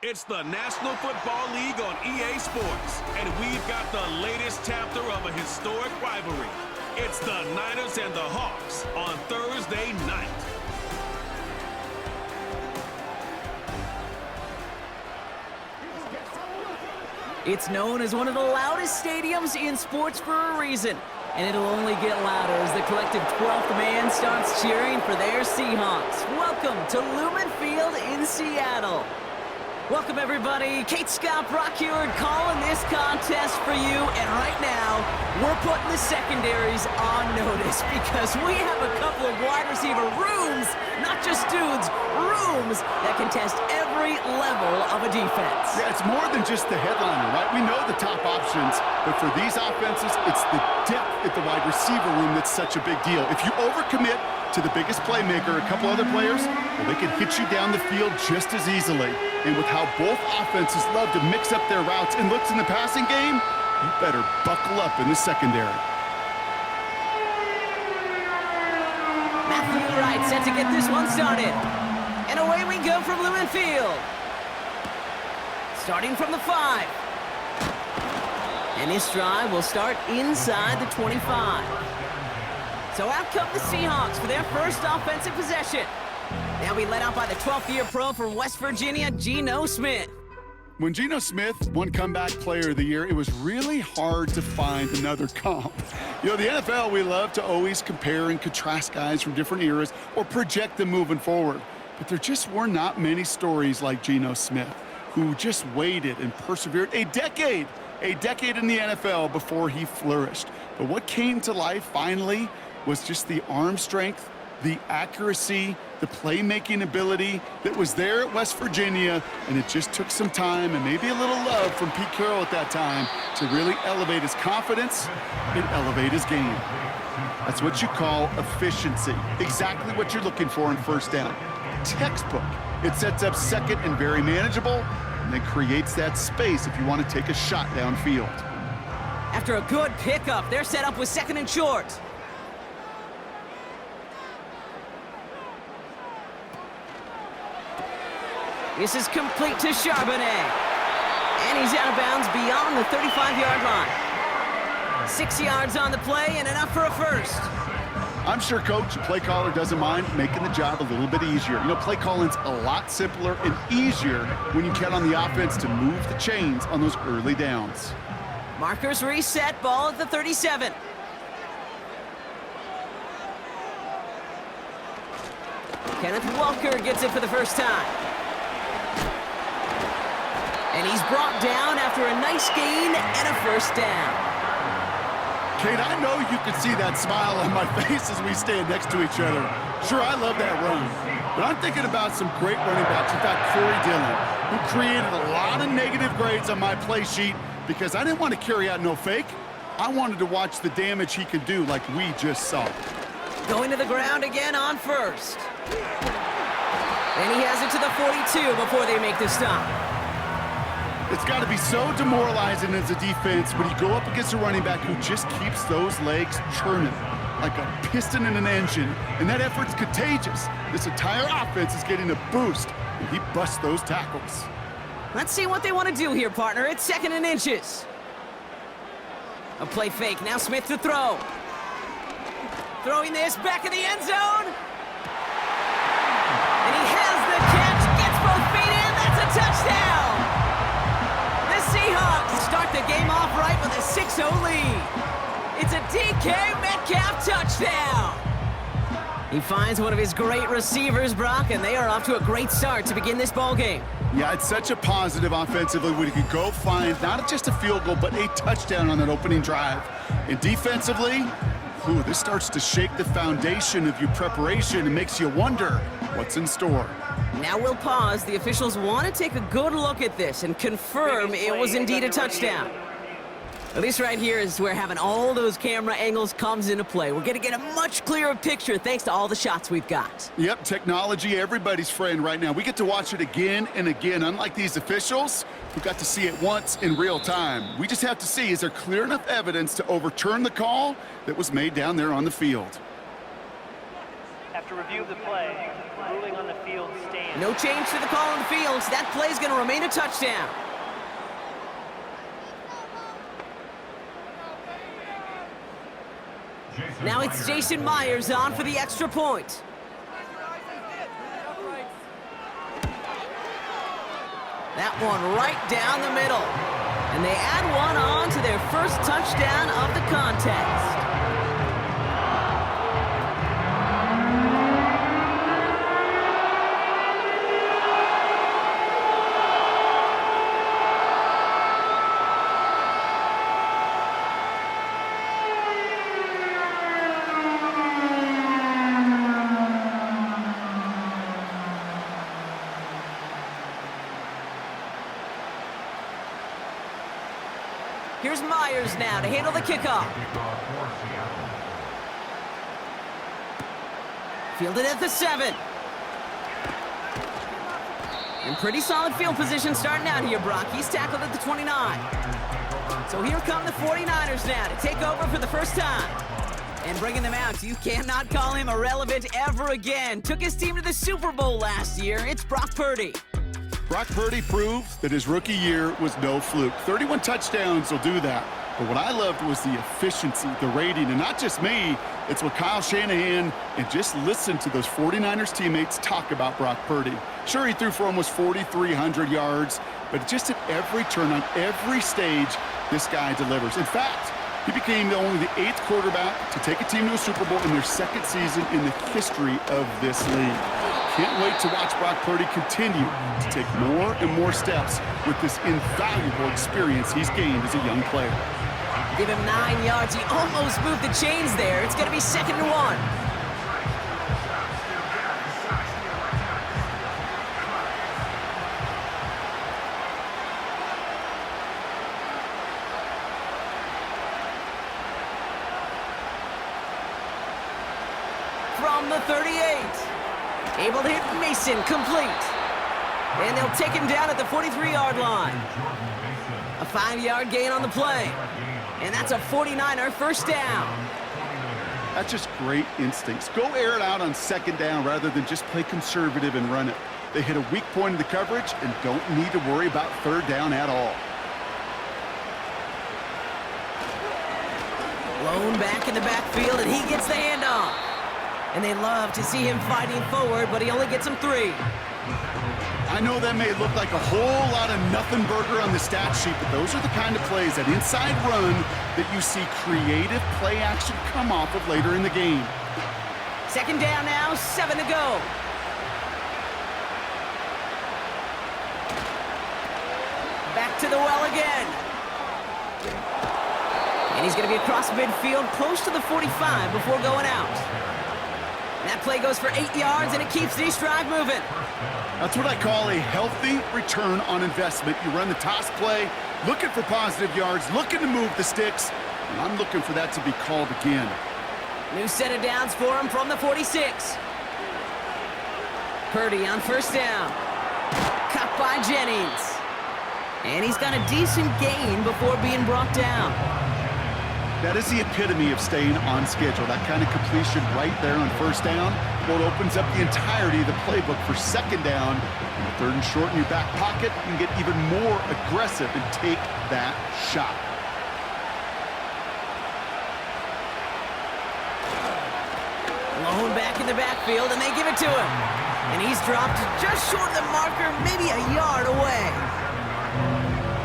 It's the National Football League on EA Sports, and we've got the latest chapter of a historic rivalry. It's the Niners and the Hawks on Thursday night. It's known as one of the loudest stadiums in sports for a reason, and it'll only get louder as the collective 12th man starts cheering for their Seahawks. Welcome to Lumen Field in Seattle. Welcome, everybody. Kate Scott, Brock Heward calling this contest for you. And right now, we're putting the secondaries on notice because we have a couple of wide receiver rooms, not just dudes, rooms that can test every level of a defense. Yeah, it's more than just the headliner, right? We know the top options, but for these offenses, it's the depth at the wide receiver room that's such a big deal. If you overcommit to the biggest playmaker, a couple other players, well, they can hit you down the field just as easily. And with how both offenses love to mix up their routes and looks in the passing game, you better buckle up in the secondary. Matthew Wright set to get this one started. And away we go from Lumen Field. Starting from the 5. And this drive will start inside the 25. So out come the Seahawks for their first offensive possession. They'll be led out by the 12th-year pro from West Virginia, Geno Smith. When Geno Smith won Comeback Player of the Year, it was really hard to find another comp. You know, the NFL, we love to always compare and contrast guys from different eras or project them moving forward. But there just were not many stories like Geno Smith, who just waited and persevered a decade in the NFL before he flourished. But what came to life finally was just the arm strength, the accuracy, the playmaking ability that was there at West Virginia, and it just took some time and maybe a little love from Pete Carroll at that time to really elevate his confidence and elevate his game. That's what you call efficiency. Exactly what you're looking for in first down. Textbook. It sets up second and very manageable, and then creates that space if you want to take a shot downfield. After a good pickup, they're set up with second and short. This is complete to Charbonnet. And he's out of bounds beyond the 35-yard line. 6 yards on the play and enough for a first. I'm sure Coach, play caller, doesn't mind making the job a little bit easier. You know, play calling's a lot simpler and easier when you count on the offense to move the chains on those early downs. Markers reset, ball at the 37. Kenneth Walker gets it for the first time. And he's brought down after a nice gain and a first down. Kate, I know you can see that smile on my face as we stand next to each other. Sure, I love that run. But I'm thinking about some great running backs. In fact, Corey Dillon, who created a lot of negative grades on my play sheet because I didn't want to carry out no fake. I wanted to watch the damage he could do like we just saw. Going to the ground again on first. And he has it to the 42 before they make the stop. It's got to be so demoralizing as a defense when you go up against a running back who just keeps those legs churning like a piston in an engine, and that effort's contagious. This entire offense is getting a boost, and he busts those tackles. Let's see what they want to do here, partner. It's second and inches. A play fake. Now Smith to throw. Throwing this back in the end zone. And he has the catch. Gets both feet in. That's a touchdown. Seahawks start the game off right with a 6-0 lead. It's a DK Metcalf touchdown. He finds one of his great receivers, Brock, and they are off to a great start to begin this ball game. Yeah, it's such a positive offensively when you can go find not just a field goal, but a touchdown on that opening drive. And defensively, this starts to shake the foundation of your preparation and makes you wonder what's in store. Now we'll pause. The officials want to take a good look at this and confirm it was indeed a touchdown. At least right here is where having all those camera angles comes into play. We're going to get a much clearer picture thanks to all the shots we've got. Yep, technology, everybody's friend right now. We get to watch it again and again. Unlike these officials, who got to see it once in real time. We just have to see, is there clear enough evidence to overturn the call that was made down there on the field? After review of the play, the ruling on the field stands. No change to the call on the field, so that play's going to remain a touchdown. Now it's Jason Myers on for the extra point. That one right down the middle. And they add one on to their first touchdown of the contest. Here's Myers now to handle the kickoff. Fielded at the 7. In pretty solid field position starting out here, Brock. He's tackled at the 29. So here come the 49ers now to take over for the first time. And bringing them out, you cannot call him irrelevant ever again. Took his team to the Super Bowl last year. It's Brock Purdy. Brock Purdy proves that his rookie year was no fluke. 31 touchdowns will do that. But what I loved was the efficiency, the rating, and not just me, it's what Kyle Shanahan, and just listen to those 49ers teammates talk about Brock Purdy. Sure, he threw for almost 4,300 yards, but just at every turn, on every stage, this guy delivers. In fact, he became only the 8th quarterback to take a team to a Super Bowl in their 2nd season in the history of this league. Can't wait to watch Brock Purdy continue to take more and more steps with this invaluable experience he's gained as a young player. Give him 9 yards. He almost moved the chains there. It's going to be 2nd and 1. From the 38. Able to hit Mason, complete. And they'll take him down at the 43-yard line. A 5-yard gain on the play. And that's a 49er first down. That's just great instincts. Go air it out on 2nd down rather than just play conservative and run it. They hit a weak point in the coverage and don't need to worry about 3rd down at all. Lone back in the backfield, and he gets the handoff. And they love to see him fighting forward, but he only gets him 3. I know that may look like a whole lot of nothing burger on the stat sheet, but those are the kind of plays, that inside run, that you see creative play action come off of later in the game. 2nd down now, 7 to go. Back to the well again. And he's going to be across midfield, close to the 45 before going out. That play goes for 8 yards, and it keeps this drive moving. That's what I call a healthy return on investment. You run the toss play, looking for positive yards, looking to move the sticks, and I'm looking for that to be called again. New set of downs for him from the 46. Purdy on 1st down. Caught by Jennings. And he's got a decent gain before being brought down. That is the epitome of staying on schedule. That kind of completion right there on 1st down. Well, it opens up the entirety of the playbook for 2nd down. And 3rd and short in your back pocket, you can get even more aggressive and take that shot. Lone back in the backfield, and they give it to him. And he's dropped just short of the marker, maybe a yard away.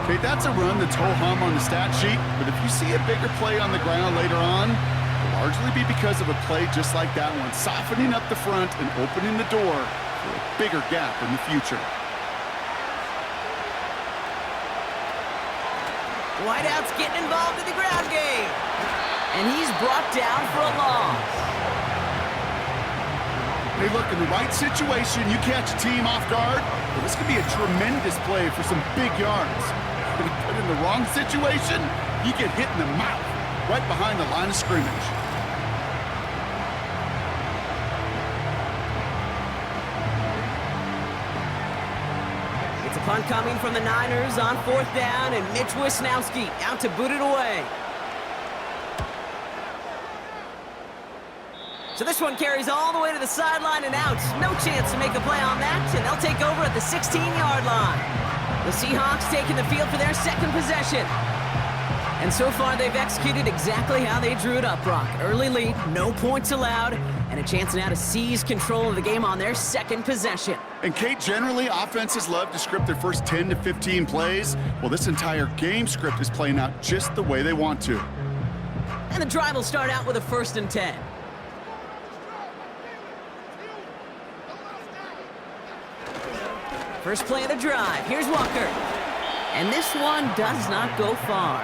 Okay, that's a run that's ho-hum on the stat sheet, but if you see a bigger play on the ground later on, it'll largely be because of a play just like that one, softening up the front and opening the door for a bigger gap in the future. Whiteout's getting involved in the ground game. And he's brought down for a loss. Hey, look, in the right situation, you catch a team off guard, well, this could be a tremendous play for some big yards. But in the wrong situation, you get hit in the mouth right behind the line of scrimmage. It's a punt coming from the Niners on 4th down, and Mitch Wisnowski out to boot it away. So this one carries all the way to the sideline and out. No chance to make a play on that, and they'll take over at the 16-yard line. The Seahawks taking the field for their second possession. And so far, they've executed exactly how they drew it up, Brock. Early lead, no points allowed, and a chance now to seize control of the game on their second possession. And Kate, generally, offenses love to script their first 10 to 15 plays. Well, this entire game script is playing out just the way they want to. And the drive will start out with a 1st and 10. First play of the drive. Here's Walker. And this one does not go far.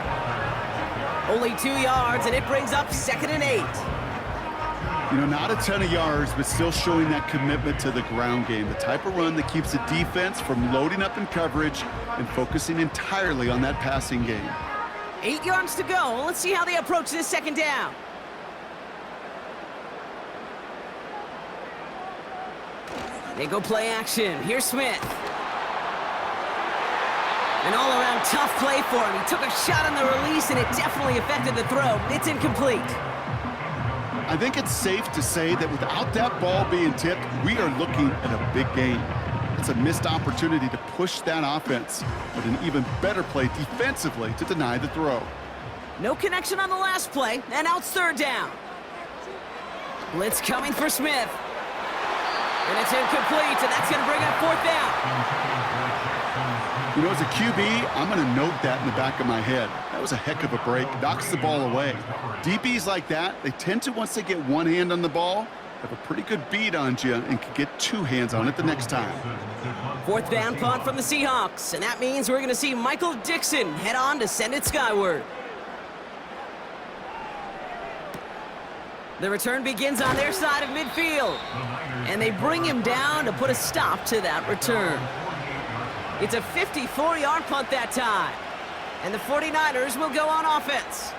Only 2 yards, and it brings up 2nd and 8. You know, not a ton of yards, but still showing that commitment to the ground game. The type of run that keeps the defense from loading up in coverage and focusing entirely on that passing game. 8 yards to go. Let's see how they approach this 2nd down. They go play action. Here's Smith. An all-around tough play for him. He took a shot on the release, and it definitely affected the throw. It's incomplete. I think it's safe to say that without that ball being tipped, we are looking at a big game. It's a missed opportunity to push that offense, but an even better play defensively to deny the throw. No connection on the last play, and now it's 3rd down. Blitz coming for Smith. And it's incomplete, and that's going to bring up 4th down. You know, as a QB, I'm going to note that in the back of my head. That was a heck of a break. Knocks the ball away. DBs like that, they tend to, once they get one hand on the ball, have a pretty good beat on you and can get 2 hands on it the next time. 4th down punt from the Seahawks, and that means we're going to see Michael Dixon head on to send it skyward. The return begins on their side of midfield, and they bring him down to put a stop to that return. It's a 54-yard punt that time, and the 49ers will go on offense.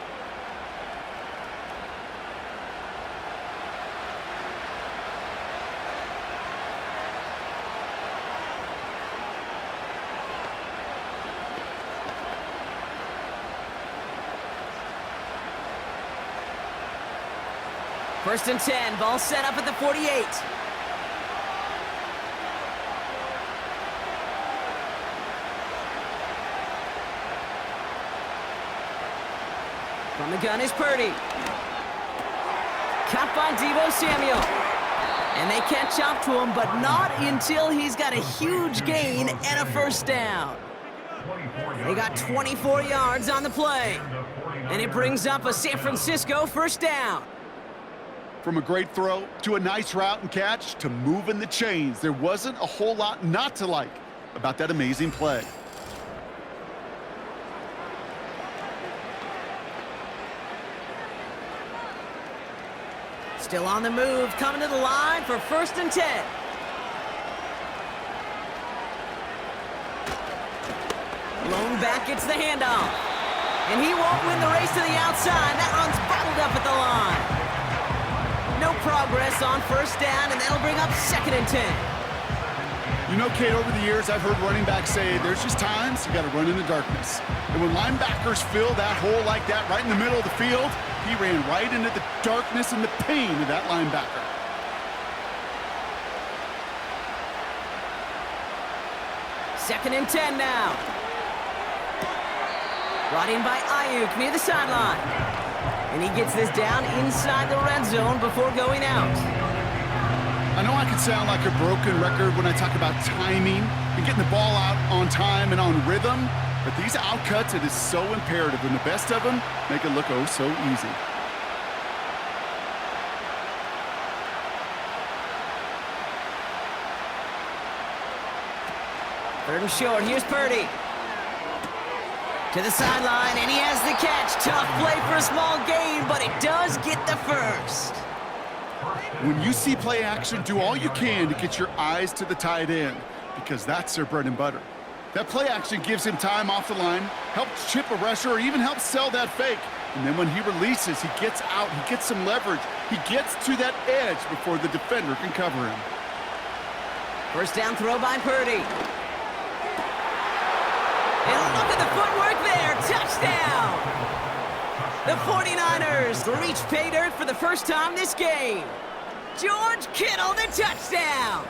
First and 10, ball set up at the 48. From the gun is Purdy. Caught by Deebo Samuel. And they catch up to him, but not until he's got a huge gain and a 1st down. They got 24 yards on the play. And it brings up a San Francisco 1st down. From a great throw to a nice route and catch to moving the chains, there wasn't a whole lot not to like about that amazing play. Still on the move, coming to the line for 1st and 10. Blown back, gets the handoff. And he won't win the race to the outside. That run's bottled up at the line. No progress on 1st down, and that'll bring up 2nd and 10. You know, Kate, over the years, I've heard running backs say there's just times you got to run in the darkness. And when linebackers fill that hole like that right in the middle of the field, he ran right into the darkness and the pain of that linebacker. Second and 10 now. Brought in by Ayuk near the sideline. And he gets this down inside the red zone before going out. I know I can sound like a broken record when I talk about timing and getting the ball out on time and on rhythm, but these outcuts, it is so imperative, and the best of them make it look oh so easy. Third and short, here's Purdy. To the sideline, and he has the catch. Tough play for a small gain, but it does get the 1st. When you see play action, do all you can to get your eyes to the tight end, because that's their bread and butter. That play action gives him time off the line, helps chip a rusher, or even helps sell that fake. And then when he releases, he gets out, he gets some leverage. He gets to that edge before the defender can cover him. First down throw by Purdy. And look at the footwork there. Touchdown! The 49ers reach pay dirt for the first time this game. George Kittle, the touchdown!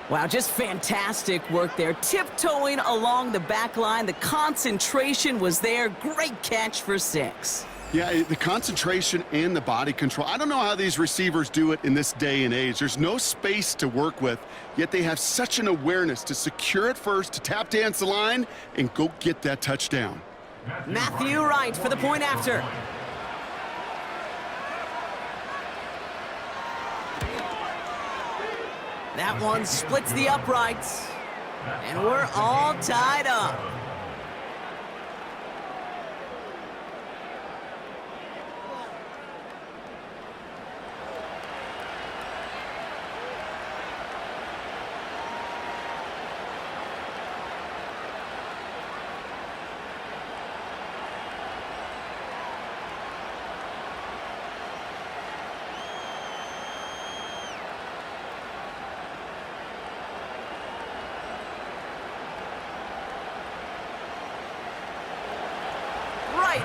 Wow, just fantastic work there. Tiptoeing along the back line. The concentration was there. Great catch for 6. Yeah, the concentration and the body control. I don't know how these receivers do it in this day and age. There's no space to work with, yet they have such an awareness to secure it first, to tap dance the line, and go get that touchdown. Matthew Wright for the point after. That one splits the uprights, and we're all tied up.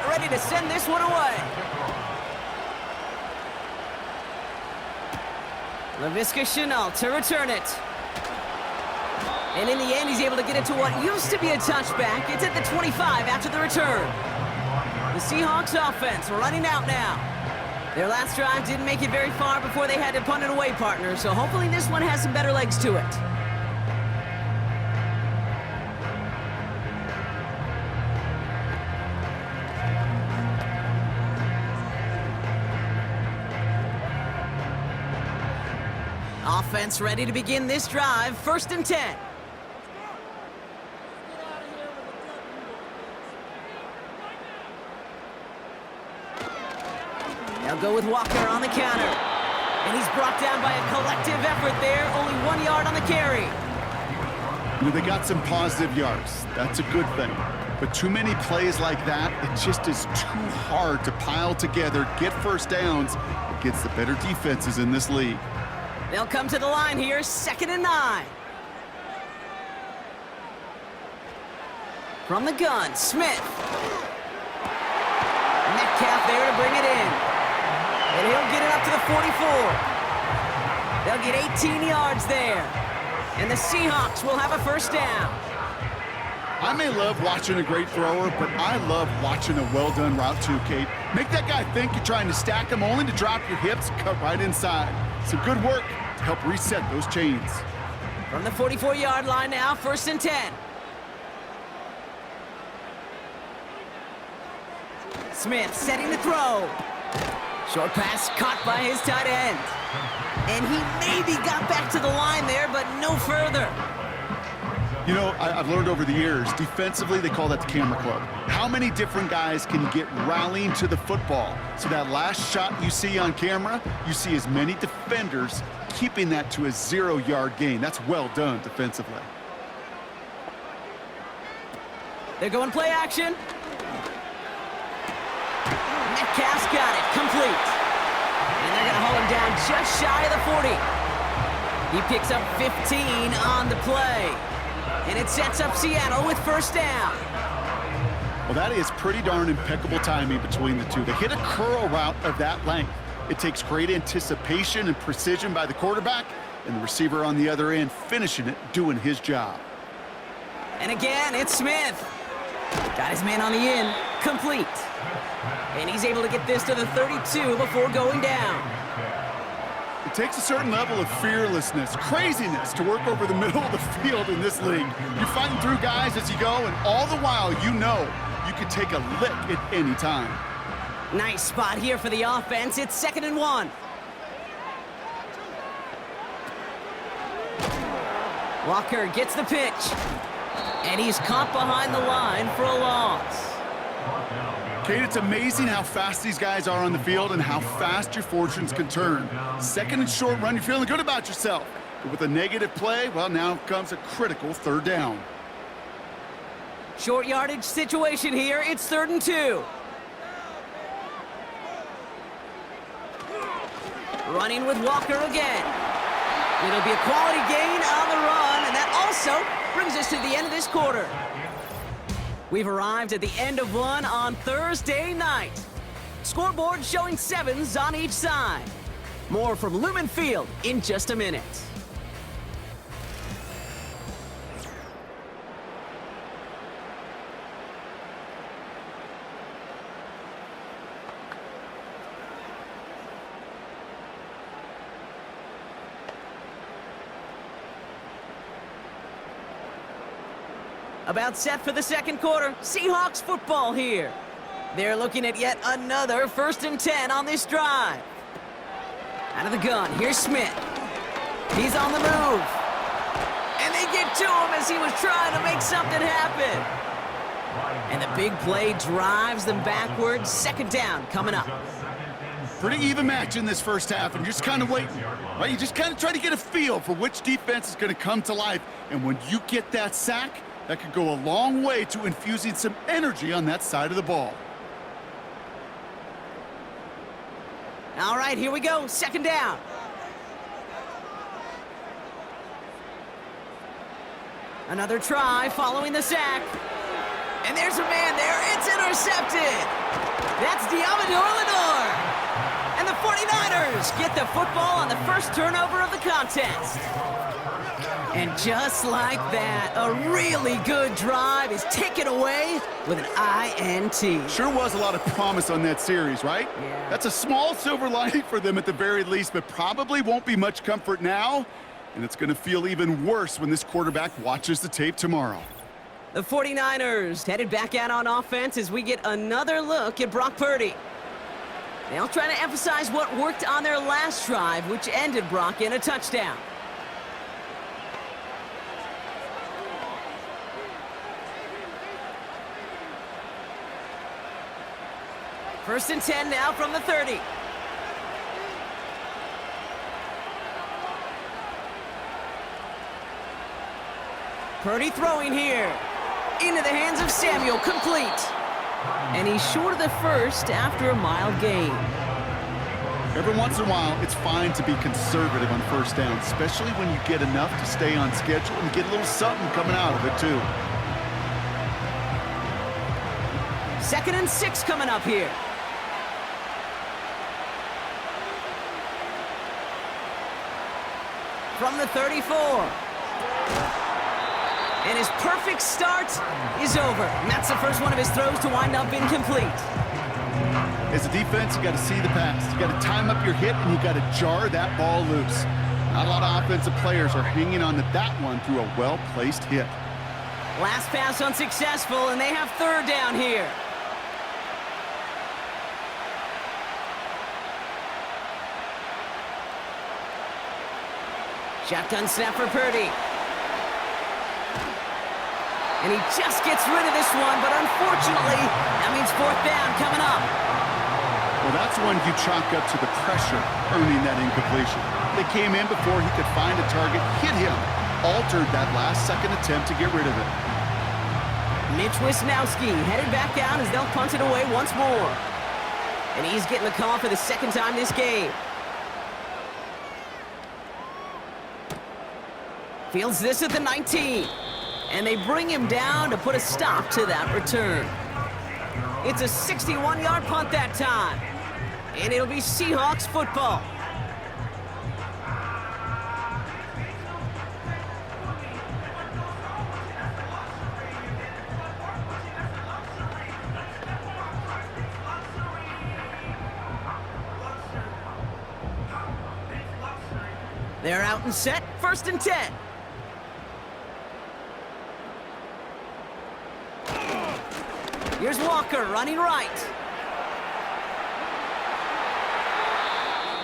Ready to send this one away. Laviska Shenault to return it. And in the end, he's able to get it to what used to be a touchback. It's at the 25 after the return. The Seahawks offense running out now. Their last drive didn't make it very far before they had to punt it away, partner, so hopefully this one has some better legs to it. Offense ready to begin this drive. 1st and 10. They'll go with Walker on the counter. And he's brought down by a collective effort there. Only 1 yard on the carry. They got some positive yards. That's a good thing. But too many plays like that, it just is too hard to pile together, get first downs against the better defenses in this league. They'll come to the line here, 2nd and 9. From the gun, Smith. Metcalf there to bring it in. And he'll get it up to the 44. They'll get 18 yards there. And the Seahawks will have a 1st down. I may love watching a great thrower, but I love watching a well-done route too, Kate. Make that guy think you're trying to stack him only to drop your hips, cut right inside. Some good work to help reset those chains. From the 44-yard line now, 1st and 10. Smith setting the throw. Short pass caught by his tight end. And he maybe got back to the line there, but no further. You know, I've learned over the years, defensively, they call that the camera club. How many different guys can get rallying to the football? So that last shot you see on camera, you see as many defenders keeping that to a 0-yard gain. That's well done defensively. They're going play action. Metcalf's got it, complete. And they're going to hold him down just shy of the 40. He picks up 15 on the play. And it sets up Seattle with 1st down. Well, that is pretty darn impeccable timing between the two. They hit a curl route of that length. It takes great anticipation and precision by the quarterback, and the receiver on the other end finishing it, doing his job. And again, it's Smith. Got his man on the in, complete. And he's able to get this to the 32 before going down. It takes a certain level of fearlessness, craziness to work over the middle of the field in this league. You're fighting through guys as you go, and all the while you know you could take a lick at any time. Nice spot here for the offense. It's 2nd and 1. Walker gets the pitch. And he's caught behind the line for a loss. Kate, it's amazing how fast these guys are on the field and how fast your fortunes can turn. 2nd and short run, you're feeling good about yourself. But with a negative play, well, now comes a critical 3rd down. Short yardage situation here. It's 3rd and 2. Running with Walker again. It'll be a quality gain on the run, and that also brings us to the end of this quarter. We've arrived at the end of one on Thursday night. Scoreboard showing 7s on each side. More from Lumen Field in just a minute. About set for the second quarter. Seahawks football here. They're looking at yet another 1st and 10 on this drive. Out of the gun, here's Smith. He's on the move. And they get to him as he was trying to make something happen. And the big play drives them backwards. 2nd down coming up. Pretty even match in this first half, and you're just kind of waiting, right? You just kind of try to get a feel for which defense is going to come to life. And when you get that sack, that could go a long way to infusing some energy on that side of the ball. All right, here we go. 2nd down. Another try following the sack. And there's a man there. It's intercepted. That's Lenore. And the 49ers get the football on the first turnover of the contest. And just like that, a really good drive is taken away with an INT. Sure was a lot of promise on that series, right? Yeah. That's a small silver lining for them at the very least, but probably won't be much comfort now. And it's going to feel even worse when this quarterback watches the tape tomorrow. The 49ers headed back out on offense as we get another look at Brock Purdy. They'll try to emphasize what worked on their last drive, which ended Brock in a touchdown. First and 10 now from the 30. Purdy throwing here. Into the hands of Samuel, complete. And he's short of the first after a mild gain. Every once in a while, it's fine to be conservative on 1st down, especially when you get enough to stay on schedule and get a little something coming out of it, too. 2nd and 6 coming up here. From the 34. And his perfect start is over. And that's the first one of his throws to wind up incomplete. As a defense, you got to see the pass. You got to time up your hit, and you got to jar that ball loose. Not a lot of offensive players are hanging on to that one through a well-placed hit. Last pass unsuccessful, and they have 3rd down here. Shotgun snap for Purdy. And he just gets rid of this one, but unfortunately, that means 4th down coming up. Well, that's one you chalk up to the pressure earning that incompletion. They came in before he could find a target, hit him, altered that last-second attempt to get rid of it. Mitch Wisnowski headed back down as they'll punt it away once more. And he's getting the call for the 2nd time this game. Fields this at the 19. And they bring him down to put a stop to that return. It's a 61-yard punt that time. And it'll be Seahawks football. They're out and set, 1st and 10. Here's Walker running right.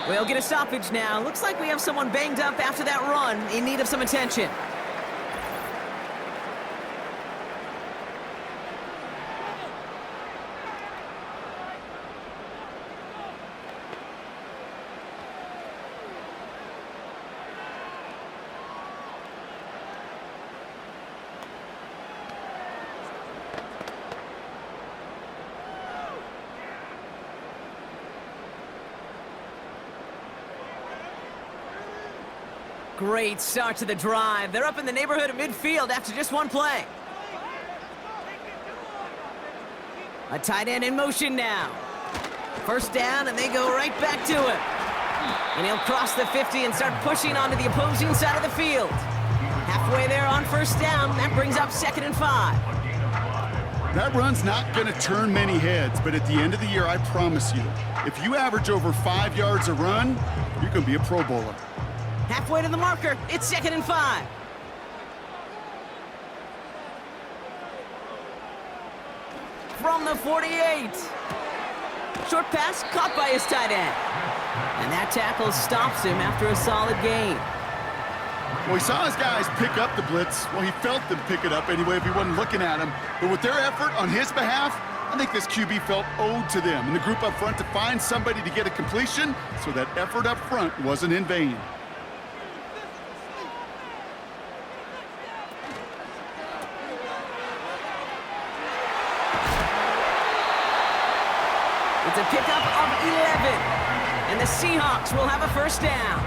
We'll get a stoppage now. Looks like we have someone banged up after that run in need of some attention. Great start to the drive. They're up in the neighborhood of midfield after just one play. A tight end in motion now. 1st down, and they go right back to it. And he'll cross the 50 and start pushing onto the opposing side of the field. Halfway there on first down. That brings up 2nd and 5. That run's not going to turn many heads, but at the end of the year, I promise you, if you average over 5 yards a run, you're going to be a Pro Bowler. Halfway to the marker. It's 2nd and 5. From the 48. Short pass caught by his tight end. And that tackle stops him after a solid gain. Well, he saw his guys pick up the blitz. Well, he felt them pick it up anyway if he wasn't looking at him. But with their effort on his behalf, I think this QB felt owed to them and the group up front to find somebody to get a completion, so that effort up front wasn't in vain. It's a pickup of 11. And the Seahawks will have a first down.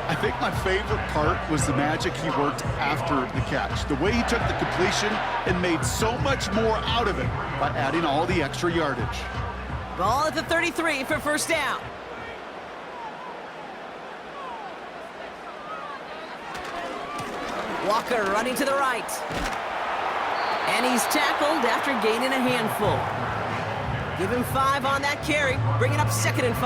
I think my favorite part was the magic he worked after the catch. The way he took the completion and made so much more out of it by adding all the extra yardage. Ball at the 33 for first down. Walker running to the right. And he's tackled after gaining a handful. Give him 5 on that carry, bringing up 2nd and 5.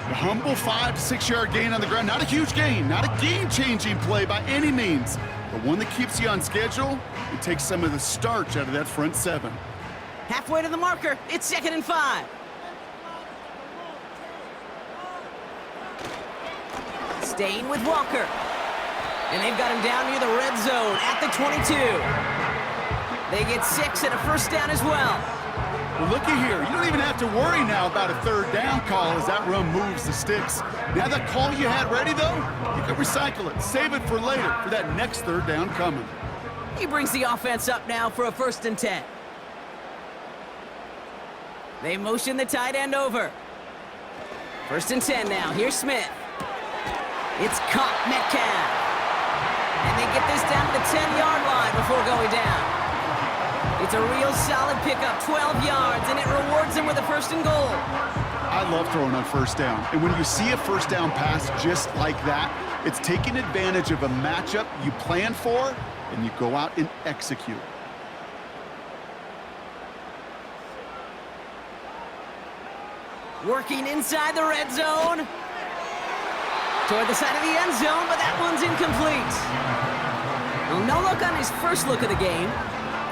A humble 5 to 6 yard gain on the ground. Not a huge gain, not a game-changing play by any means, but one that keeps you on schedule and takes some of the starch out of that front 7. Halfway to the marker, it's 2nd and 5. Staying with Walker. And they've got him down near the red zone at the 22. They get 6 and a first down as well. Well, looky here. You don't even have to worry now about a 3rd down call as that run moves the sticks. Now that call you had ready, though, you can recycle it. Save it for later for that next 3rd down coming. He brings the offense up now for a 1st and 10. They motion the tight end over. 1st and 10 now. Here's Smith. It's caught Metcalf. And they get this down to the 10-yard line before going down. It's a real solid pickup, 12 yards, and it rewards them with a 1st and goal. I love throwing on 1st down. And when you see a 1st down pass just like that, it's taking advantage of a matchup you plan for, and you go out and execute. Working inside the red zone. Toward the side of the end zone, but that one's incomplete. Well, no look on his first look of the game.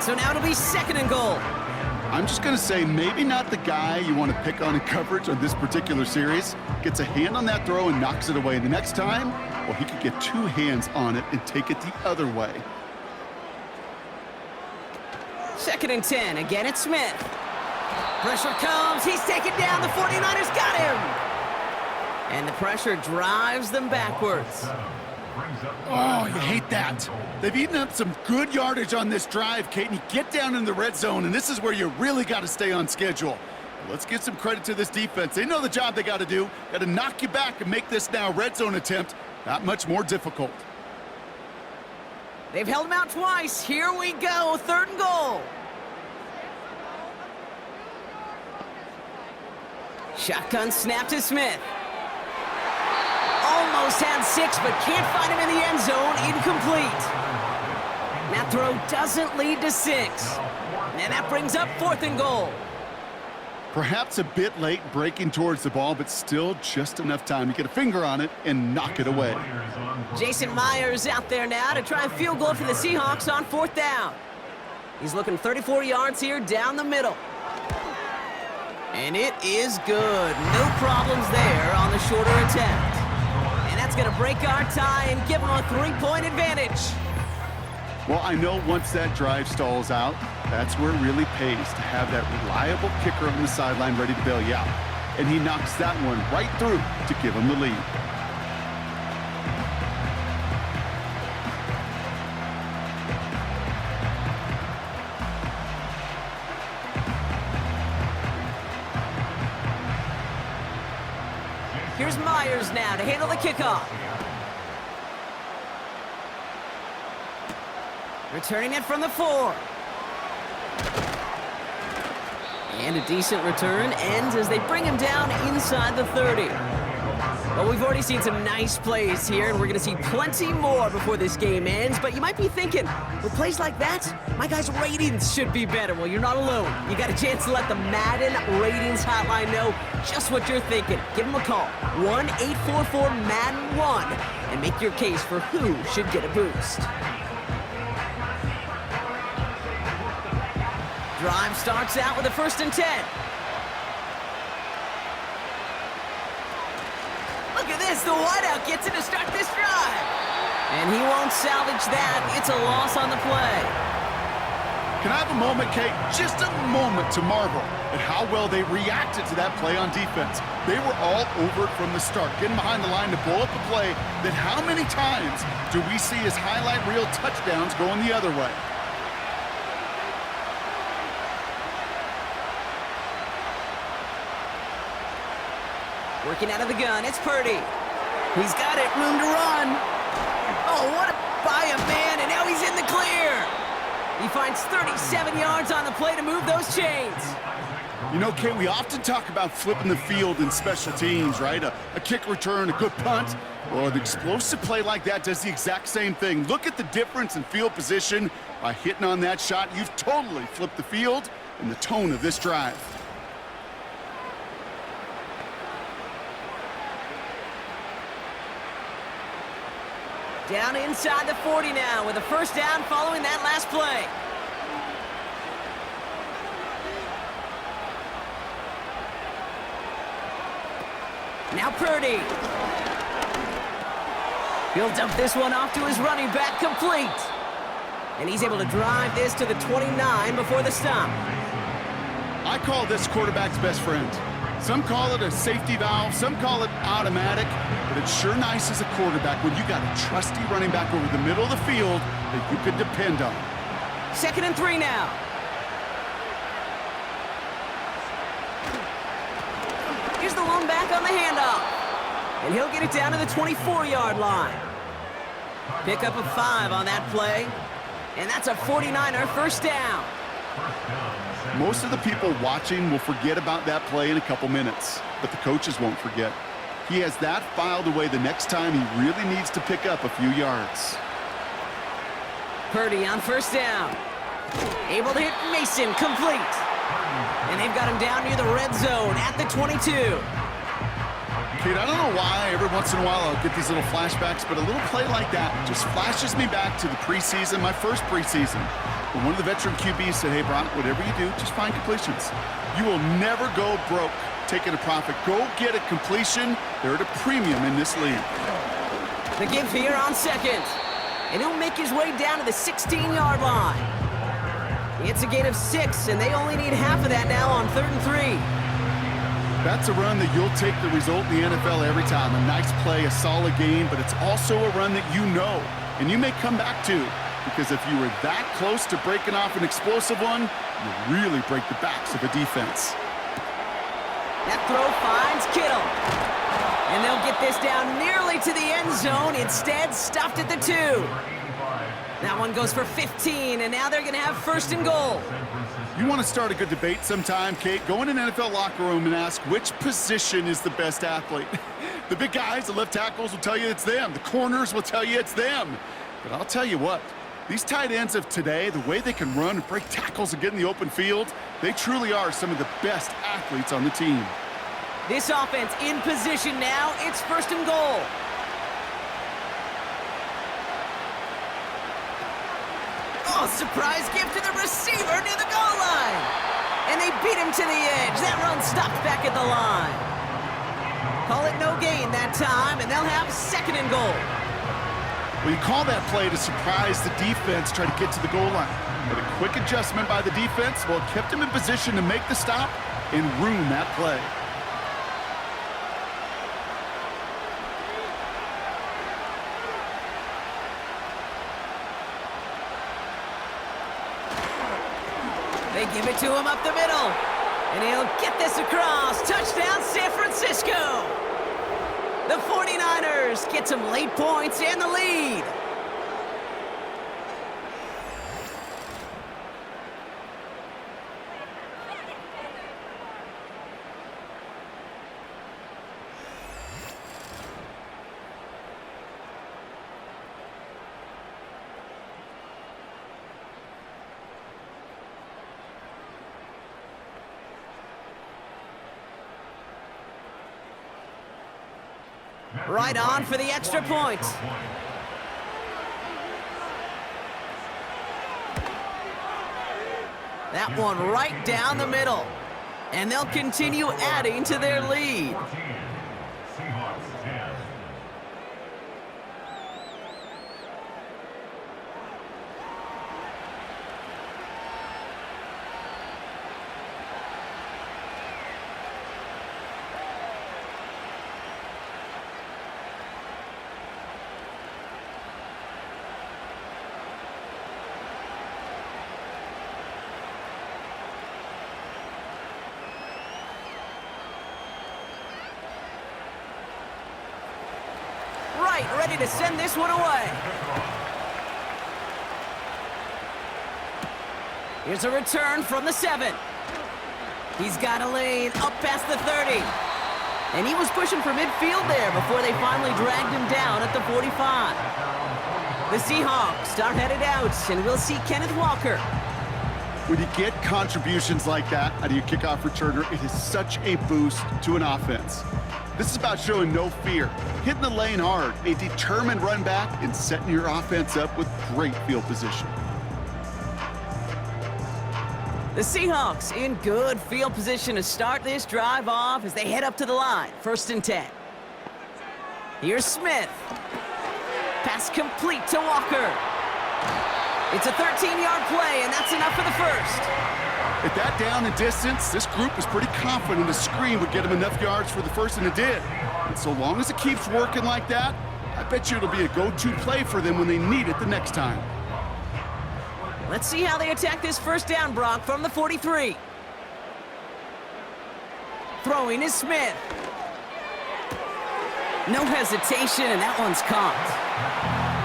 So now it'll be 2nd and goal. I'm just going to say maybe not the guy you want to pick on in coverage on this particular series. Gets a hand on that throw and knocks it away. The next time, well, he could get 2 hands on it and take it the other way. 2nd and 10. Again, it's Smith. Pressure comes. He's taken down. The 49ers got him. And the pressure drives them backwards. Oh, you hate that. They've eaten up some good yardage on this drive, Kate, and you get down in the red zone, and this is where you really got to stay on schedule. Let's give some credit to this defense. They know the job they got to do. Got to knock you back and make this now red zone attempt not much more difficult. They've held him out twice. Here we go. 3rd and goal. Shotgun snap to Smith. Almost had 6, but can't find him in the end zone. Incomplete. That throw doesn't lead to 6. And that brings up 4th and goal. Perhaps a bit late breaking towards the ball, but still just enough time to get a finger on it and knock it away. Jason Myers out there now to try a field goal for the Seahawks on 4th down. He's looking 34 yards here down the middle. And it is good. No problems there on the shorter attempt. And that's going to break our tie and give them a 3-point advantage. Well, I know once that drive stalls out, that's where it really pays to have that reliable kicker on the sideline ready to bail you out. And he knocks that one right through to give him the lead. Here's Myers now to handle the kickoff. Returning it from the 4. And a decent return ends as they bring him down inside the 30. Well, we've already seen some nice plays here, and we're going to see plenty more before this game ends. But you might be thinking, with plays like that, my guys' ratings should be better. Well, you're not alone. You got a chance to let the Madden Ratings Hotline know just what you're thinking. Give them a call, 1-844-MADDEN1, and make your case for who should get a boost. Drive starts out with a 1st and 10. Look at this, the wideout gets it to start this drive. And he won't salvage that. It's a loss on the play. Can I have a moment, Kate? Just a moment to marvel at how well they reacted to that play on defense. They were all over it from the start, getting behind the line to blow up a play that how many times do we see as highlight reel touchdowns going the other way? Working out of the gun, it's Purdy. He's got it, room to run. Oh, what a by a man, and now he's in the clear. He finds 37 yards on the play to move those chains. You know, Kate, we often talk about flipping the field in special teams, right? A kick return, a good punt. Well, an explosive play like that does the exact same thing. Look at the difference in field position. By hitting on that shot, you've totally flipped the field and the tone of this drive. Down inside the 40 now with a 1st down following that last play. Now Purdy. He'll dump this one off to his running back, complete. And he's able to drive this to the 29 before the stop. I call this quarterback's best friend. Some call it a safety valve, some call it automatic, but it's sure nice as a quarterback when you got a trusty running back over the middle of the field that you could depend on. 2nd and 3 now. Here's the lone back on the handoff. And he'll get it down to the 24-yard line. Pick up a 5 on that play. And that's a 49er 1st down. Most of the people watching will forget about that play in a couple minutes, but the coaches won't forget. He has that filed away the next time he really needs to pick up a few yards. Purdy on 1st down. Able to hit Mason, complete. And they've got him down near the red zone at the 22. Kate, I don't know why every once in a while I'll get these little flashbacks, but a little play like that just flashes me back to the preseason, my first preseason. When one of the veteran QBs said, hey, Brock, whatever you do, just find completions. You will never go broke taking a profit. Go get a completion. They're at a premium in this league. The give here on 2nd. And he'll make his way down to the 16-yard line. It's a gain of 6, and they only need half of that now on 3rd and 3. That's a run that you'll take the result in the NFL every time. A nice play, a solid game, but it's also a run that you know, and you may come back to. Because if you were that close to breaking off an explosive one, you really break the backs of a defense. That throw finds Kittle. And they'll get this down nearly to the end zone. Instead, stuffed at the 2. That one goes for 15, and now they're going to have 1st and goal. You want to start a good debate sometime, Kate? Go in an NFL locker room and ask which position is the best athlete. The big guys, the left tackles will tell you it's them. The corners will tell you it's them. But I'll tell you what. These tight ends of today, the way they can run and break tackles and get in the open field, they truly are some of the best athletes on the team. This offense in position now. It's 1st and goal. Oh, surprise gift to the receiver near the goal line. And they beat him to the edge. That run stopped back at the line. Call it no gain that time, and they'll have 2nd and goal. Well, you call that play to surprise the defense, try to get to the goal line. But a quick adjustment by the defense, well, it kept him in position to make the stop and ruin that play. They give it to him up the middle. And he'll get this across. Touchdown, San Francisco. The 49ers get some late points and the lead. Right on for the extra point. That one right down the middle. And they'll continue adding to their lead. Seahawks 10. Right, ready to send this one away. Here's a return from the 7. He's got a lane up past the 30. And he was pushing for midfield there before they finally dragged him down at the 45. The Seahawks are headed out, and we'll see Kenneth Walker. When you get contributions like that out of your kickoff returner, it is such a boost to an offense. This is about showing no fear, hitting the lane hard, a determined run back, and setting your offense up with great field position. The Seahawks in good field position to start this drive off as they head up to the line. 1st and 10. Here's Smith. Pass complete to Walker. It's a 13-yard play, and that's enough for the first. At that down and distance, this group was pretty confident the screen would get them enough yards for the first, and it did. And so long as it keeps working like that, I bet you it'll be a go-to play for them when they need it the next time. Let's see how they attack this first down, Brock, from the 43. Throwing is Smith. No hesitation, and that one's caught.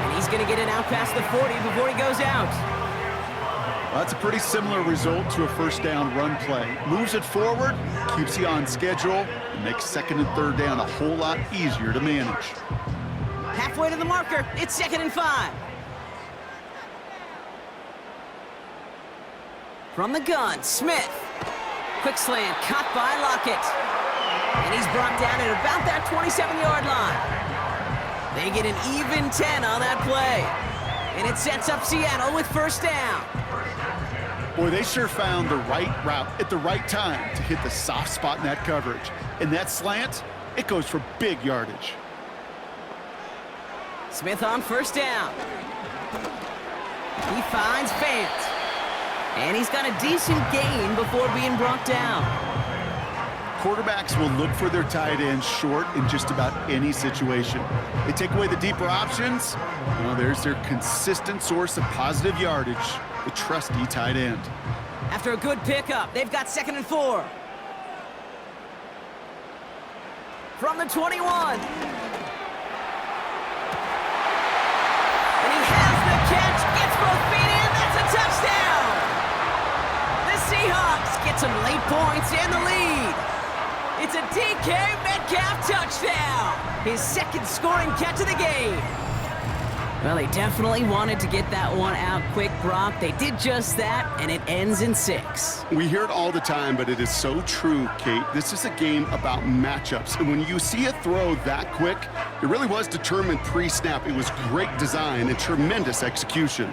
And he's going to get it out past the 40 before he goes out. Well, that's a pretty similar result to a first down run play. Moves it forward, keeps you on schedule, and makes 2nd and 3rd down a whole lot easier to manage. Halfway to the marker, it's 2nd and 5. From the gun, Smith. Quick slant, caught by Lockett. And he's brought down at about that 27-yard line. They get an even 10 on that play. And it sets up Seattle with first down. Boy, they sure found the right route at the right time to hit the soft spot in that coverage. And that slant, it goes for big yardage. Smith on first down. He finds Fant. And he's got a decent gain before being brought down. Quarterbacks will look for their tight ends short in just about any situation. They take away the deeper options. Well, there's their consistent source of positive yardage, the trusty tight end. After a good pickup, they've got 2nd and 4. From the 21. And he has the catch, gets both feet in, that's a touchdown! The Seahawks get some late points and the lead. It's a DK Metcalf touchdown! His 2nd scoring catch of the game. Well, they definitely wanted to get that one out quick, Brock. They did just that, and it ends in 6. We hear it all the time, but it is so true, Kate. This is a game about matchups. And when you see a throw that quick, it really was determined pre-snap. It was great design and tremendous execution.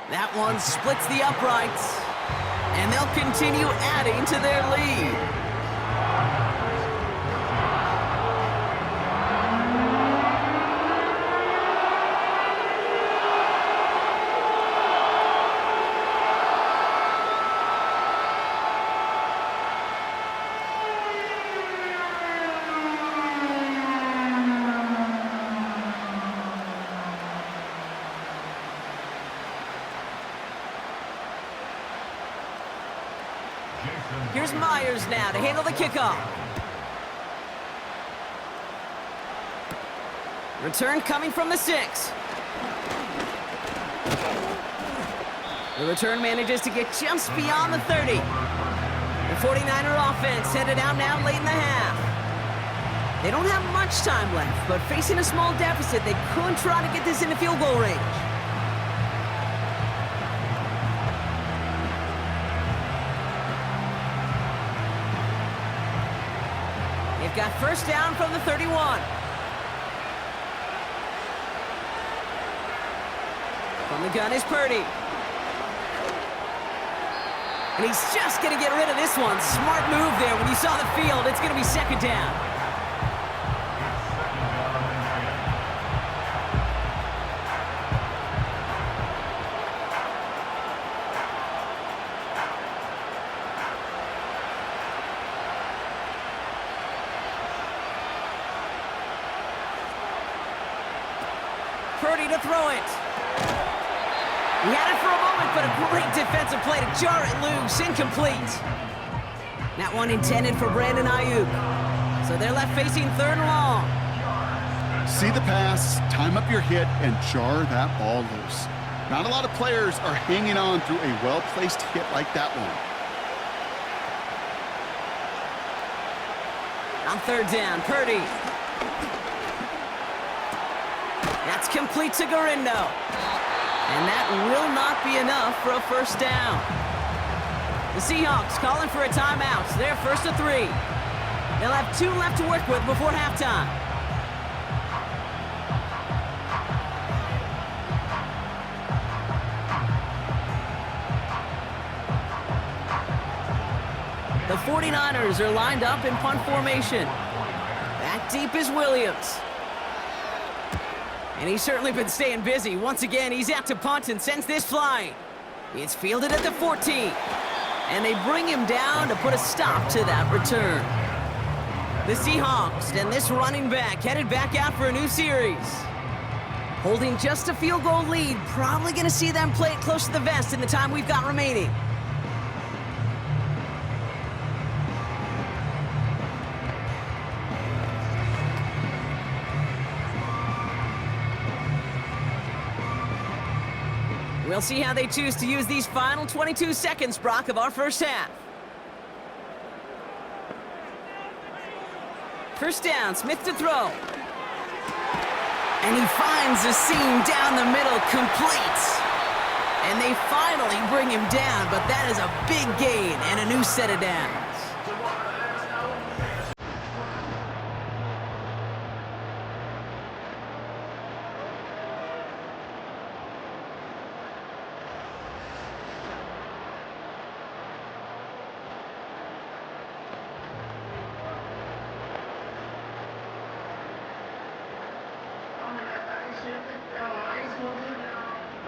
That one splits the uprights, and they'll continue adding to their lead. Here's Myers now to handle the kickoff. Return coming from the 6. The return manages to get just beyond the 30. The 49er offense headed out now late in the half. They don't have much time left, but facing a small deficit, they could try to get this into field goal range. They've got first down from the 31. From the gun is Purdy. And he's just going to get rid of this one. Smart move there. When you saw the field, it's going to be second down. Purdy to throw it. He had it for a moment, but a great defensive play to jar it loose. Incomplete. That one intended for Brandon Ayuk. So they're left facing third and long. See the pass, time up your hit, and jar that ball loose. Not a lot of players are hanging on through a well-placed hit like that one. On third down, Purdy. That's complete to Garindo. And that will not be enough for a first down. The Seahawks calling for a timeout. They're first to 3. They'll have 2 left to work with before halftime. The 49ers are lined up in punt formation. Back deep is Williams. And he's certainly been staying busy. Once again, he's out to punt and sends this flying. It's fielded at the 14. And they bring him down to put a stop to that return. The Seahawks and this running back headed back out for a new series. Holding just a field goal lead. Probably going to see them play it close to the vest in the time we've got remaining. We'll see how they choose to use these final 22 seconds, Brock, of our first half. First down, Smith to throw. And he finds a seam down the middle, complete. And they finally bring him down, but that is a big gain and a new set of downs.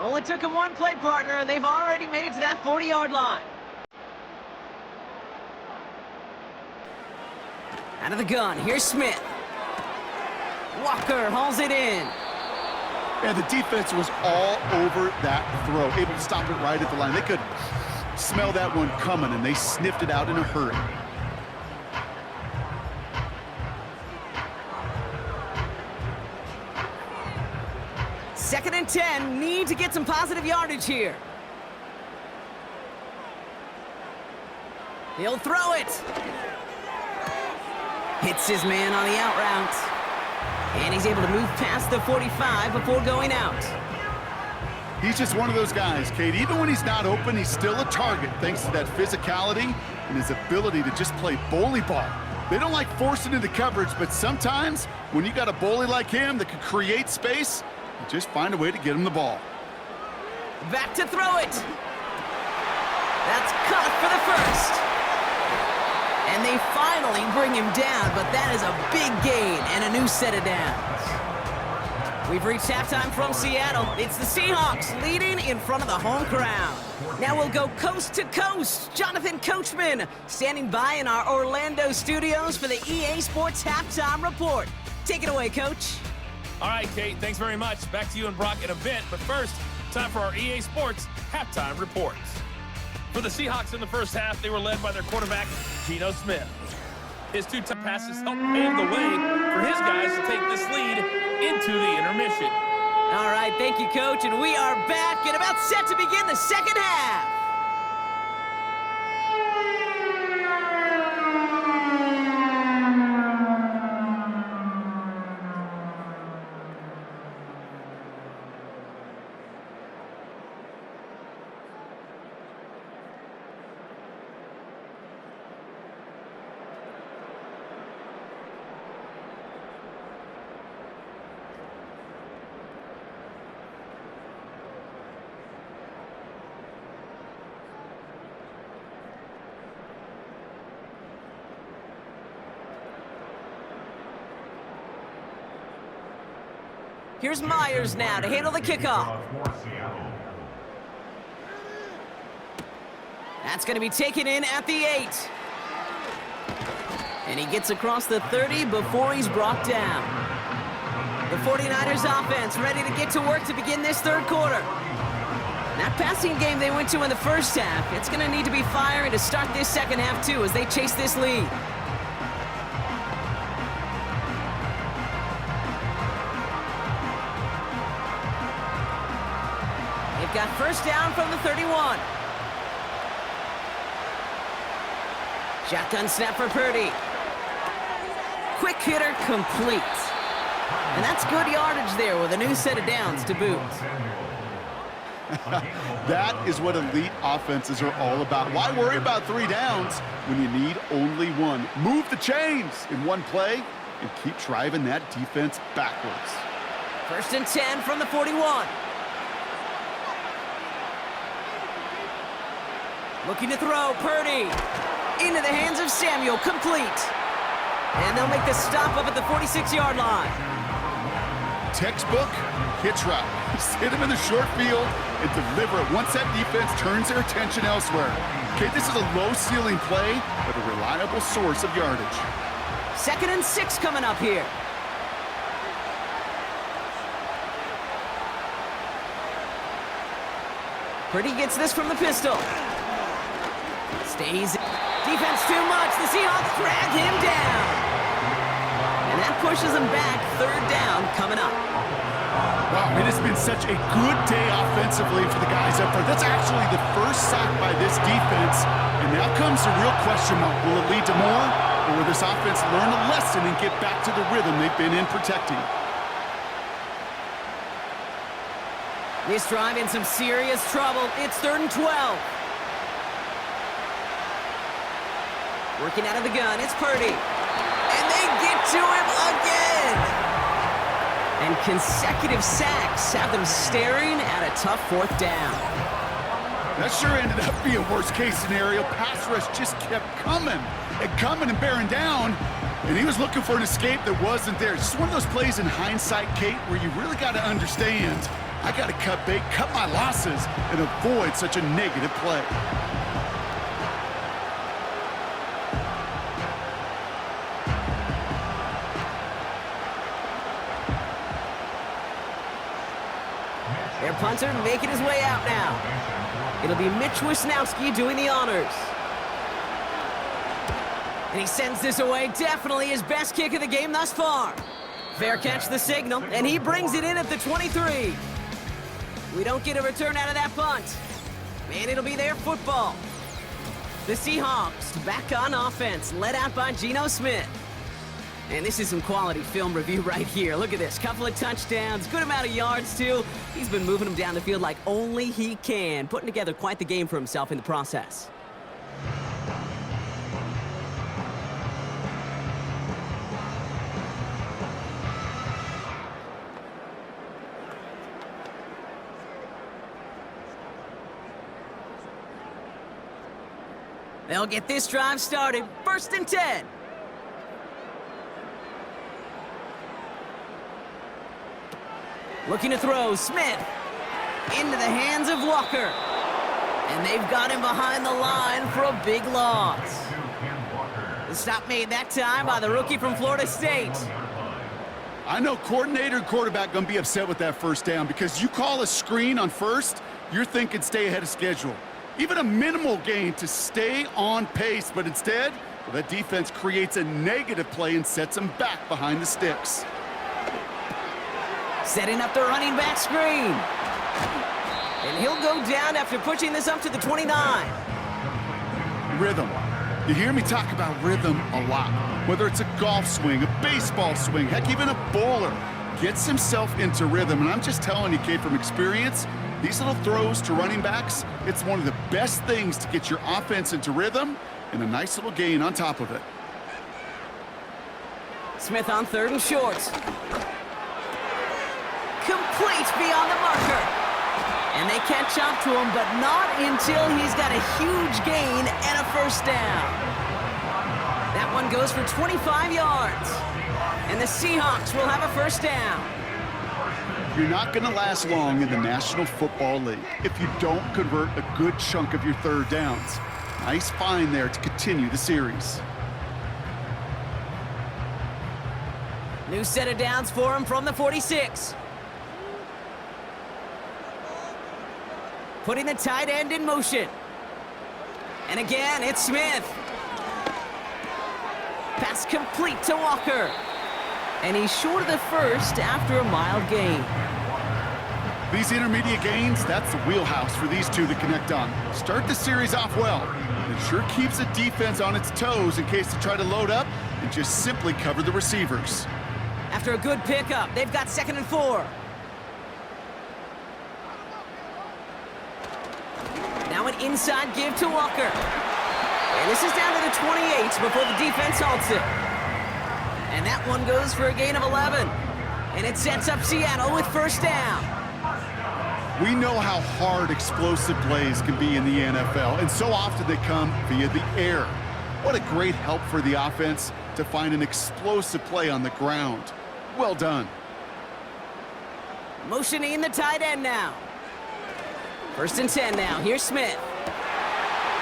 Only took him one play, partner, and they've already made it to that 40-yard line. Out of the gun, here's Smith. Walker hauls it in. And the defense was all over that throw, able to stop it right at the line. They could smell that one coming, and they sniffed it out in a hurry. Second and 10, need to get some positive yardage here. He'll throw it. Hits his man on the out route. And he's able to move past the 45 before going out. He's just one of those guys, Kate. Even when he's not open, he's still a target thanks to that physicality and his ability to just play bully ball. They don't like forcing into coverage, but sometimes when you got a bully like him that can create space, you just find a way to get him the ball. Back to throw it. That's caught for the first. And they finally bring him down, but that is a big gain and a new set of downs. We've reached halftime from Seattle. It's the Seahawks leading in front of the home crowd. Now we'll go coast to coast. Jonathan Coachman standing by in our Orlando studios for the EA Sports Halftime Report. Take it away, Coach. All right, Kate, thanks very much. Back to you and Brock in a bit. But first, time for our EA Sports Halftime Reports. For the Seahawks in the first half, they were led by their quarterback, Geno Smith. His 2 touch passes helped pave the way for his guys to take this lead into the intermission. All right, thank you, Coach. And we are back and about set to begin the second half. Here's Myers now to handle the kickoff. For Seattle. That's going to be taken in at the 8. And he gets across the 30 before he's brought down. The 49ers offense ready to get to work to begin this third quarter. That passing game they went to in the first half, it's going to need to be firing to start this second half too as they chase this lead. They've got first down from the 31. Shotgun snap for Purdy. Quick hitter complete. And that's good yardage there with a new set of downs to boot. That is what elite offenses are all about. Why worry about 3 downs when you need only 1? Move the chains in one play and keep driving that defense backwards. First and 10 from the 41. Looking to throw, Purdy. Into the hands of Samuel, complete. And they'll make the stop up at the 46-yard line. Textbook hitch route. Just hit him in the short field and deliver it once that defense turns their attention elsewhere. Okay, this is a low-ceiling play, but a reliable source of yardage. Second and 6 coming up here. Purdy gets this from the pistol. Stays. Defense too much. The Seahawks drag him down. And that pushes him back. Third down coming up. Wow, it has been such a good day offensively for the guys up there. That's actually the first sack by this defense. And now comes the real question mark. Will it lead to more? Or will this offense learn a lesson and get back to the rhythm they've been in protecting? This drive in some serious trouble. It's 3rd and 12. Working out of the gun, it's Purdy. And they get to him again. And consecutive sacks have them staring at a tough 4th down. That sure ended up being worst-case scenario. Pass rush just kept coming and bearing down. And he was looking for an escape that wasn't there. It's just one of those plays in hindsight, Kate, where you really got to understand, I got to cut bait, cut my losses, and avoid such a negative play. Their punter making his way out now. It'll be Mitch Wisnowski doing the honors. And he sends this away. Definitely his best kick of the game thus far. Fair catch the signal, and he brings it in at the 23. We don't get a return out of that punt. And it'll be their football. The Seahawks back on offense, led out by Geno Smith. And this is some quality film review right here. Look at this. Couple of touchdowns, good amount of yards, too. He's been moving them down the field like only he can, putting together quite the game for himself in the process. They'll get this drive started. 1st and 10. Looking to throw, Smith. Into the hands of Walker. And they've got him behind the line for a big loss. The stop made that time by the rookie from Florida State. I know coordinator and quarterback going to be upset with that first down because you call a screen on first, you're thinking stay ahead of schedule. Even a minimal gain to stay on pace, but instead, well, that defense creates a negative play and sets them back behind the sticks. Setting up the running back screen. And he'll go down after pushing this up to the 29. Rhythm. You hear me talk about rhythm a lot. Whether it's a golf swing, a baseball swing, heck, even a bowler gets himself into rhythm. And I'm just telling you, Kate, from experience, these little throws to running backs, it's one of the best things to get your offense into rhythm and a nice little gain on top of it. Smith on 3rd and short. Complete beyond the marker. And they catch up to him, but not until he's got a huge gain and a first down. That one goes for 25 yards. And the Seahawks will have a first down. You're not going to last long in the National Football League if you don't convert a good chunk of your third downs. Nice find there to continue the series. New set of downs for him from the 46. Putting the tight end in motion. And again, it's Smith. Pass complete to Walker. And he's short of the first after a mild gain. These intermediate gains, that's the wheelhouse for these two to connect on. Start the series off well. It sure keeps the defense on its toes in case they try to load up and just simply cover the receivers. After a good pickup, they've got 2nd and 4. Now an inside give to Walker. And this is down to the 28 before the defense halts it. And that one goes for a gain of 11. And it sets up Seattle with first down. We know how hard explosive plays can be in the NFL, and so often they come via the air. What a great help for the offense to find an explosive play on the ground. Well done. Motioning the tight end now. 1st and 10 now. Here's Smith.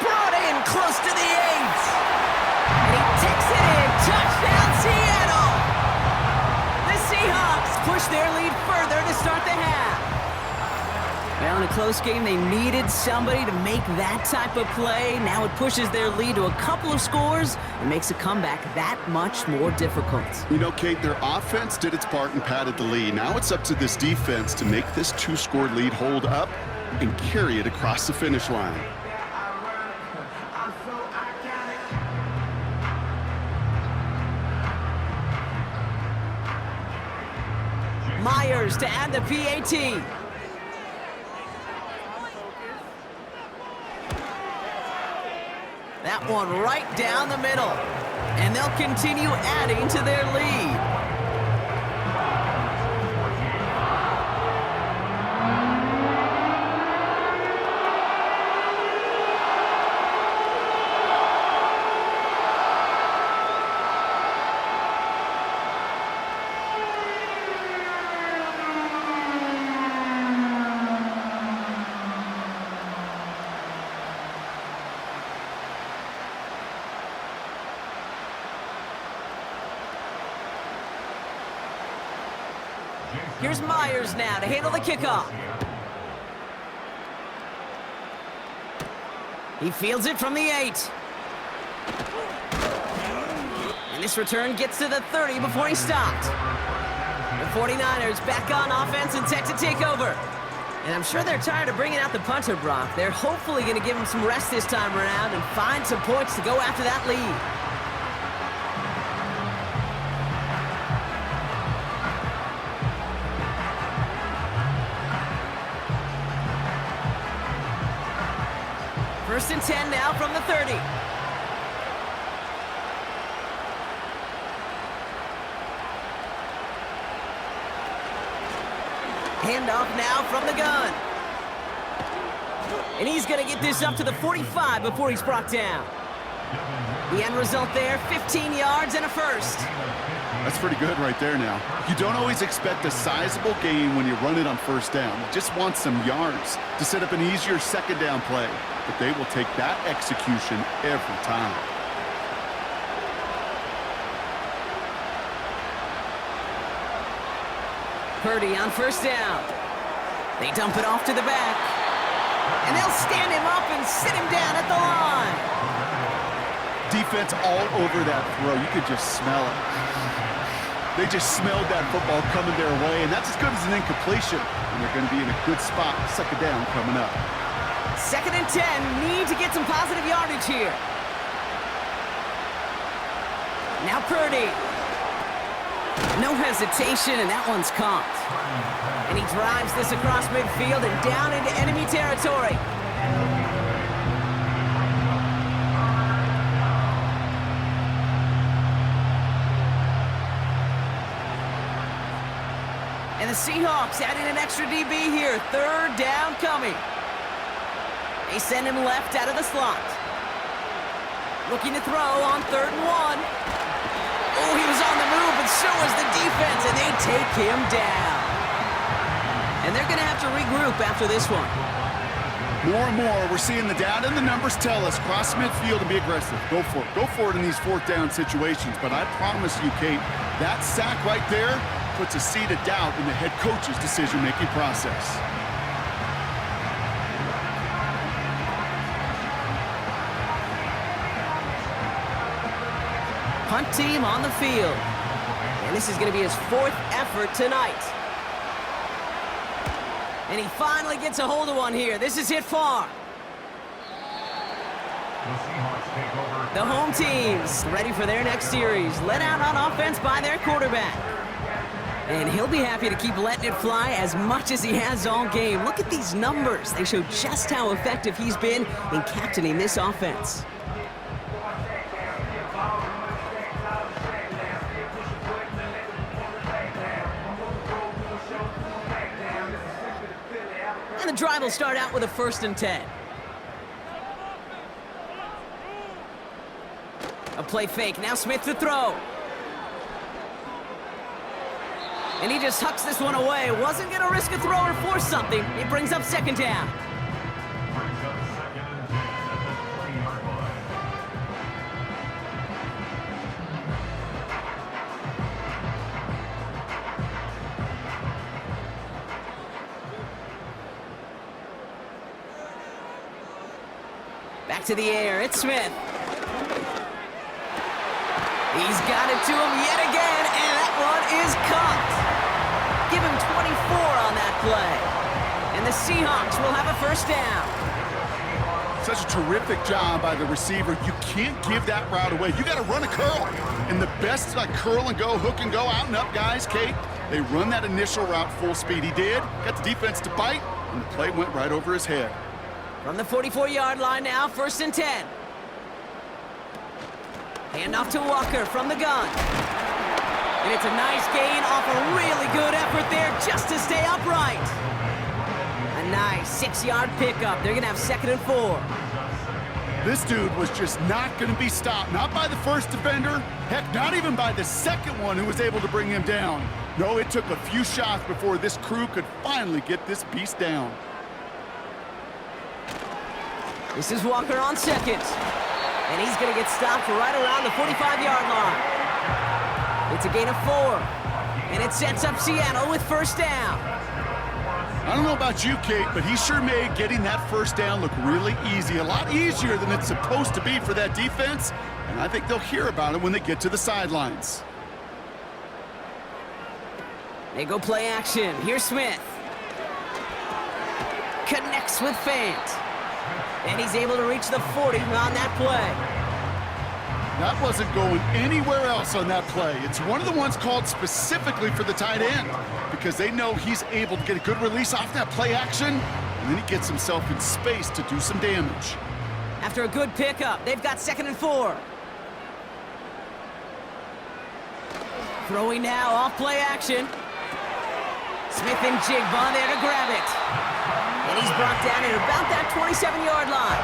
Brought in close to the 8. And he takes it in. Touchdown, Seattle! The Seahawks push their lead further to start the half. Well, in a close game, they needed somebody to make that type of play. Now it pushes their lead to a couple of scores and makes a comeback that much more difficult. You know, Kate, their offense did its part and padded the lead. Now it's up to this defense to make this 2-score lead hold up and carry it across the finish line. Myers to add the PAT. That one right down the middle. And they'll continue adding to their lead. Here's Myers now to handle the kickoff. He fields it from the 8. And this return gets to the 30 before he stopped. The 49ers back on offense and set to take over. And I'm sure they're tired of bringing out the punter, Brock. They're hopefully going to give him some rest this time around and find some points to go after that lead. First and 10 now from the 30. Handoff now from the gun. And he's going to get this up to the 45 before he's brought down. The end result there, 15 yards and a first. That's pretty good right there now. You don't always expect a sizable gain when you run it on first down. You just want some yards to set up an easier second down play. But they will take that execution every time. Purdy on first down. They dump it off to the back. And they'll stand him up and sit him down at the line. Defense all over that throw. You could just smell it. They just smelled that football coming their way, and that's as good as an incompletion. And they're going to be in a good spot. Second down coming up. 2nd and 10. Need to get some positive yardage here. Now Purdy. No hesitation, and that one's caught. And he drives this across midfield and down into enemy territory. And the Seahawks adding an extra DB here. 3rd down coming. They send him left out of the slot. Looking to throw on 3rd and 1. Oh, he was on the move, but so was the defense, and they take him down. And they're going to have to regroup after this one. More and more, we're seeing the data and the numbers tell us cross midfield and be aggressive. Go for it. Go for it in these fourth down situations. But I promise you, Kate, that sack right there puts a seed of doubt in the head coach's decision-making process. Punt team on the field. And this is going to be his fourth effort tonight. And he finally gets a hold of one here. This is hit far. The Seahawks take over. The home team's ready for their next series. Let out on offense by their quarterback. And he'll be happy to keep letting it fly as much as he has all game. Look at these numbers. They show just how effective he's been in captaining this offense. And the drive will start out with a 1st and 10. A play fake. Now Smith to throw. And he just hucks this one away. Wasn't going to risk a throw or force something. It brings up 2nd down. Brings up 2nd and 10 at the 20-yard line. Back to the air. It's Smith. He's got it to him yet again, and that one is caught. Give him 24 on that play. And the Seahawks will have a 1st down. Such a terrific job by the receiver. You can't give that route away. You got to run a curl. And the best like curl and go, hook and go, out and up guys, Kate, they run that initial route full speed. He did. Got the defense to bite, and the play went right over his head. From the 44-yard line now, 1st and 10. Handoff to Walker from the gun. And it's a nice gain off a really good effort there just to stay upright. A nice 6-yard pickup. They're going to have 2nd and 4. This dude was just not going to be stopped. Not by the first defender. Heck, not even by the second one who was able to bring him down. No, it took a few shots before this crew could finally get this beast down. This is Walker on 2nd. And he's going to get stopped right around the 45-yard line. It's a gain of 4. And it sets up Seattle with 1st down. I don't know about you, Kate, but he sure made getting that 1st down look really easy. A lot easier than it's supposed to be for that defense. And I think they'll hear about it when they get to the sidelines. They go play action. Here's Smith. Connects with Fant. And he's able to reach the 40 on that play. That wasn't going anywhere else on that play. It's one of the ones called specifically for the tight end because they know he's able to get a good release off that play action, and then he gets himself in space to do some damage. After a good pickup, they've got 2nd and 4. Throwing now off play action. Smith-njigba there to grab it. And he's brought down at about that 27-yard line.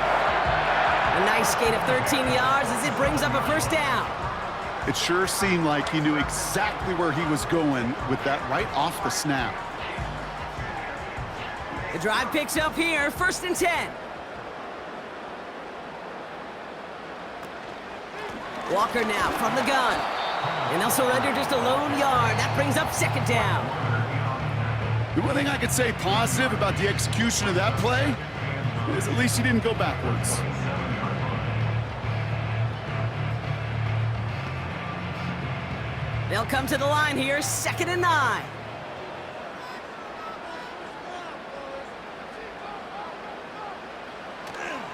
A nice gain of 13 yards as it brings up a 1st down. It sure seemed like he knew exactly where he was going with that right off the snap. The drive picks up here, 1st and 10. Walker now from the gun. And they'll surrender just a lone yard. That brings up 2nd down. The one thing I could say positive about the execution of that play is at least he didn't go backwards. They'll come to the line here, 2nd and 9.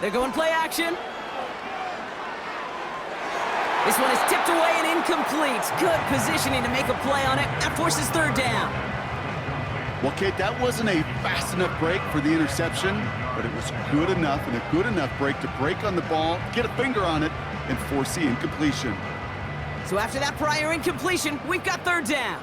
They're going play action. This one is tipped away and incomplete. Good positioning to make a play on it. That forces 3rd down. Well, Kate, that wasn't a fast enough break for the interception, but it was good enough and a good enough break to break on the ball, get a finger on it, and force the incompletion. So after that prior incompletion, we've got 3rd down.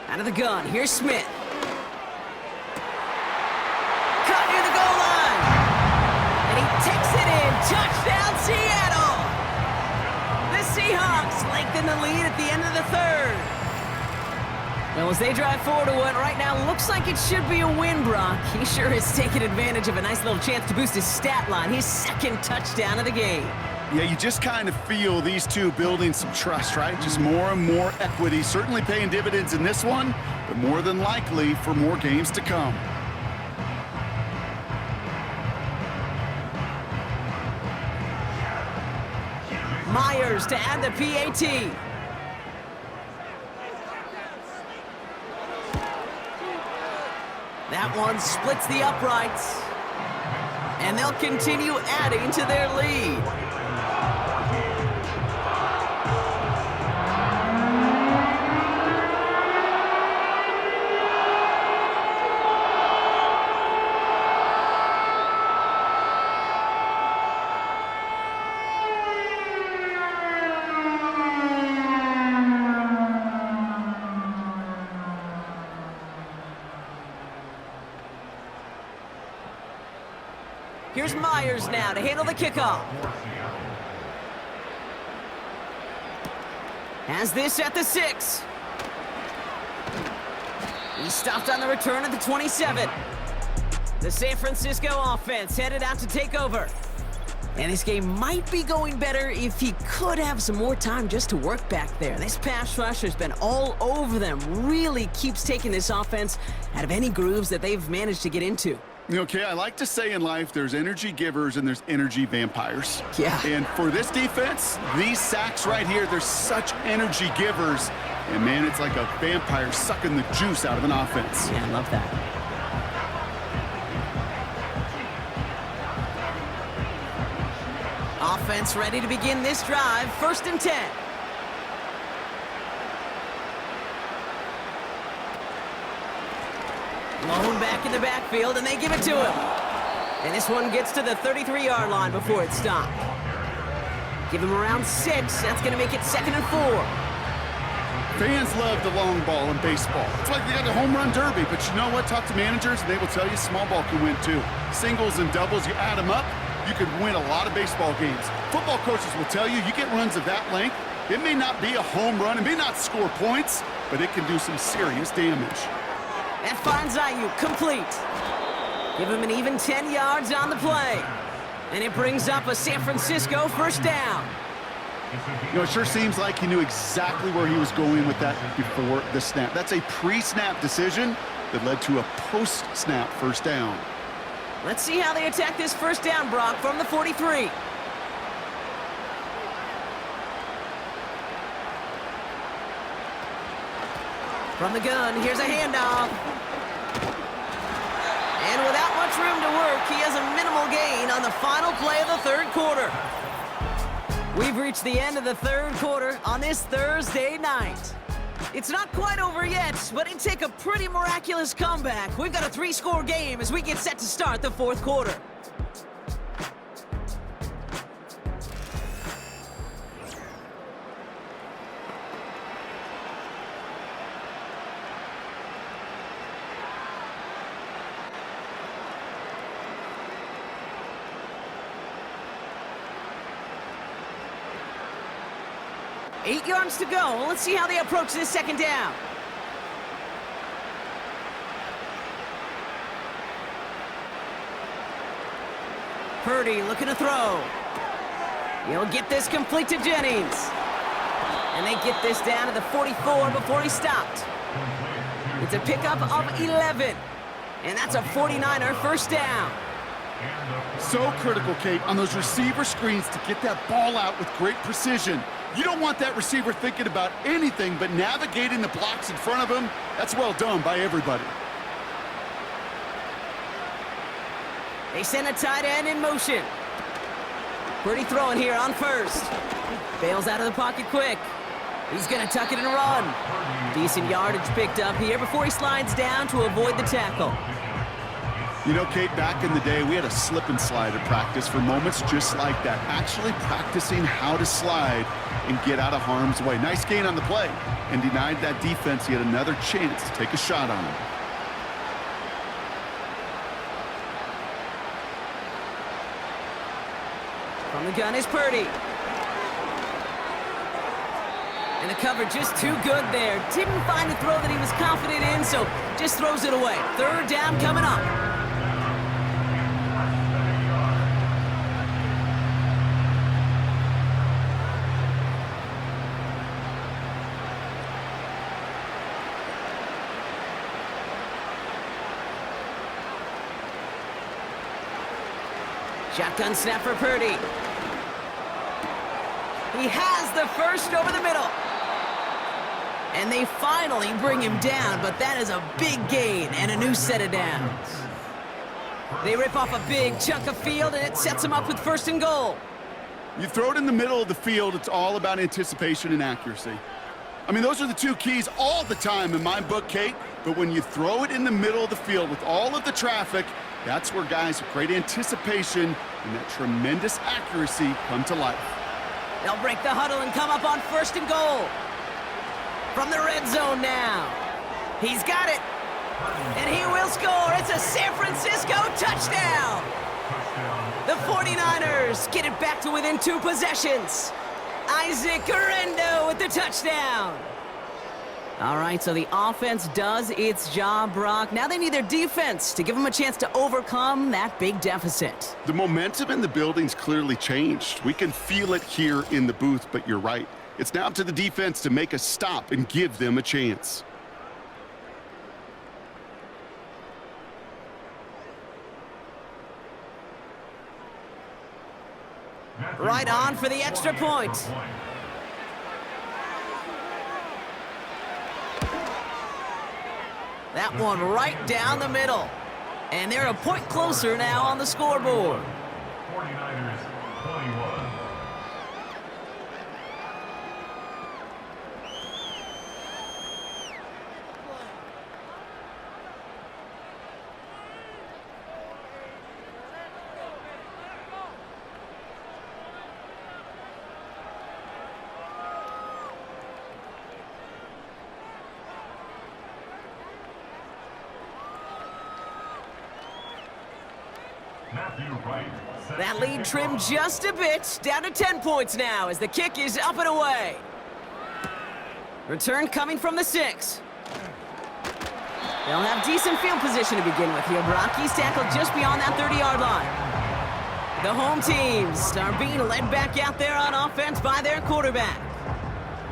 Out of the gun, here's Smith. Cut near the goal line. And he takes it in. Touchdown, Seattle. This Seahawks lengthen the lead at the end of the third. Well, as they drive forward to what right now looks like it should be a win, Brock, he sure has taken advantage of a nice little chance to boost his stat line, his second touchdown of the game. Yeah, you just kind of feel these two building some trust, right? Just more and more equity, certainly paying dividends in this one, but more than likely for more games to come. Myers to add the PAT. That one splits the uprights. And they'll continue adding to their lead. Here's Myers now to handle the kickoff. Has this at the 6. He's stopped on the return at the 27. The San Francisco offense headed out to take over. And this game might be going better if he could have some more time just to work back there. This pass rush has been all over them. Really keeps taking this offense out of any grooves that they've managed to get into. Okay, I like to say in life there's energy givers and there's energy vampires. Yeah. And for this defense, these sacks right here, they're such energy givers. And man, it's like a vampire sucking the juice out of an offense. Yeah, I love that. Offense ready to begin this drive. 1st and 10. Lone back in the backfield, and they give it to him. And this one gets to the 33-yard line before it's stopped. Give him around 6. That's going to make it 2nd and 4. Fans love the long ball in baseball. It's like they got the home run derby, but you know what? Talk to managers, and they will tell you small ball can win too. Singles and doubles, you add them up, you could win a lot of baseball games. Football coaches will tell you, you get runs of that length, it may not be a home run, it may not score points, but it can do some serious damage. That finds Ayuk complete. Give him an even 10 yards on the play. And it brings up a San Francisco 1st down. You know, it sure seems like he knew exactly where he was going with that before the snap. That's a pre-snap decision that led to a post-snap 1st down. Let's see how they attack this 1st down, Brock, from the 43. From the gun, here's a handoff. And without much room to work, he has a minimal gain on the final play of the 3rd quarter. We've reached the end of the 3rd quarter on this Thursday night. It's not quite over yet, but it'd take a pretty miraculous comeback. We've got a 3-score game as we get set to start the 4th quarter. Eight yards to go. Let's see how they approach this 2nd down. Purdy looking to throw. He'll get this complete to Jennings. And they get this down to the 44 before he stopped. It's a pickup of 11. And that's a 49er 1st down. So critical, Kate, on those receiver screens to get that ball out with great precision. You don't want that receiver thinking about anything but navigating the blocks in front of him. That's well done by everybody. They send a tight end in motion. Purdy throwing here on 1st. Bails out of the pocket quick. He's going to tuck it and run. Decent yardage picked up here before he slides down to avoid the tackle. You know, Kate, back in the day, we had a slip and slide at practice for moments just like that. Actually practicing how to slide and get out of harm's way. Nice gain on the play, and denied that defense yet another chance to take a shot on him. From the gun is Purdy. And the cover just too good there. Didn't find a throw that he was confident in, so just throws it away. Third down coming up. Shotgun snap for Purdy. He has the first over the middle. And they finally bring him down, but that is a big gain and a new set of downs. They rip off a big chunk of field, and it sets them up with first and goal. You throw it in the middle of the field, it's all about anticipation and accuracy. I mean, those are the two keys all the time in my book, Kate. But when you throw it in the middle of the field with all of the traffic, that's where guys with great anticipation and that tremendous accuracy come to life. They'll break the huddle and come up on first and goal. From the red zone now. He's got it. And he will score. It's a San Francisco touchdown. The 49ers get it back to within 2 possessions. Isaac Guerrero with the touchdown. All right, so the offense does its job, Brock. Now they need their defense to give them a chance to overcome that big deficit. The momentum in the building's clearly changed. We can feel it here in the booth, but you're right. It's now up to the defense to make a stop and give them a chance. Right on for the extra point. That one right down the middle. And they're a point closer now on the scoreboard. 49ers 21. That lead trimmed just a bit, down to 10 points now as the kick is up and away. Return coming from the 6. They'll have decent field position to begin with here. Brockie's tackled just beyond that 30-yard line. The home teams are being led back out there on offense by their quarterback.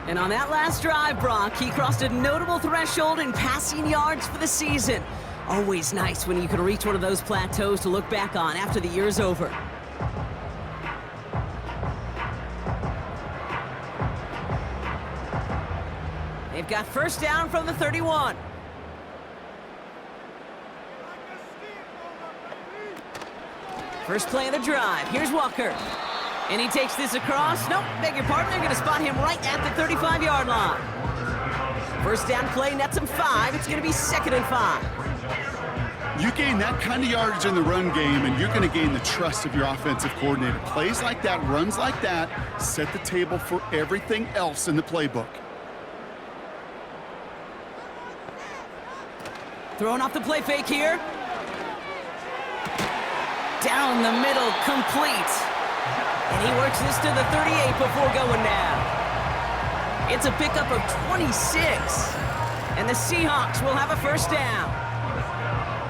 And on that last drive, Brock, he crossed a notable threshold in passing yards for the season. Always nice when you can reach one of those plateaus to look back on after the year's over. They've got first down from the 31. First play of the drive. Here's Walker. And he takes this across. Nope, beg your pardon. They're going to spot him right at the 35-yard line. First down play nets him 5. It's going to be 2nd and 5. You gain that kind of yardage in the run game, and you're going to gain the trust of your offensive coordinator. Plays like that, runs like that, set the table for everything else in the playbook. Throwing off the play fake here. Down the middle, complete. And he works this to the 38 before going down. It's a pickup of 26. And the Seahawks will have a first down.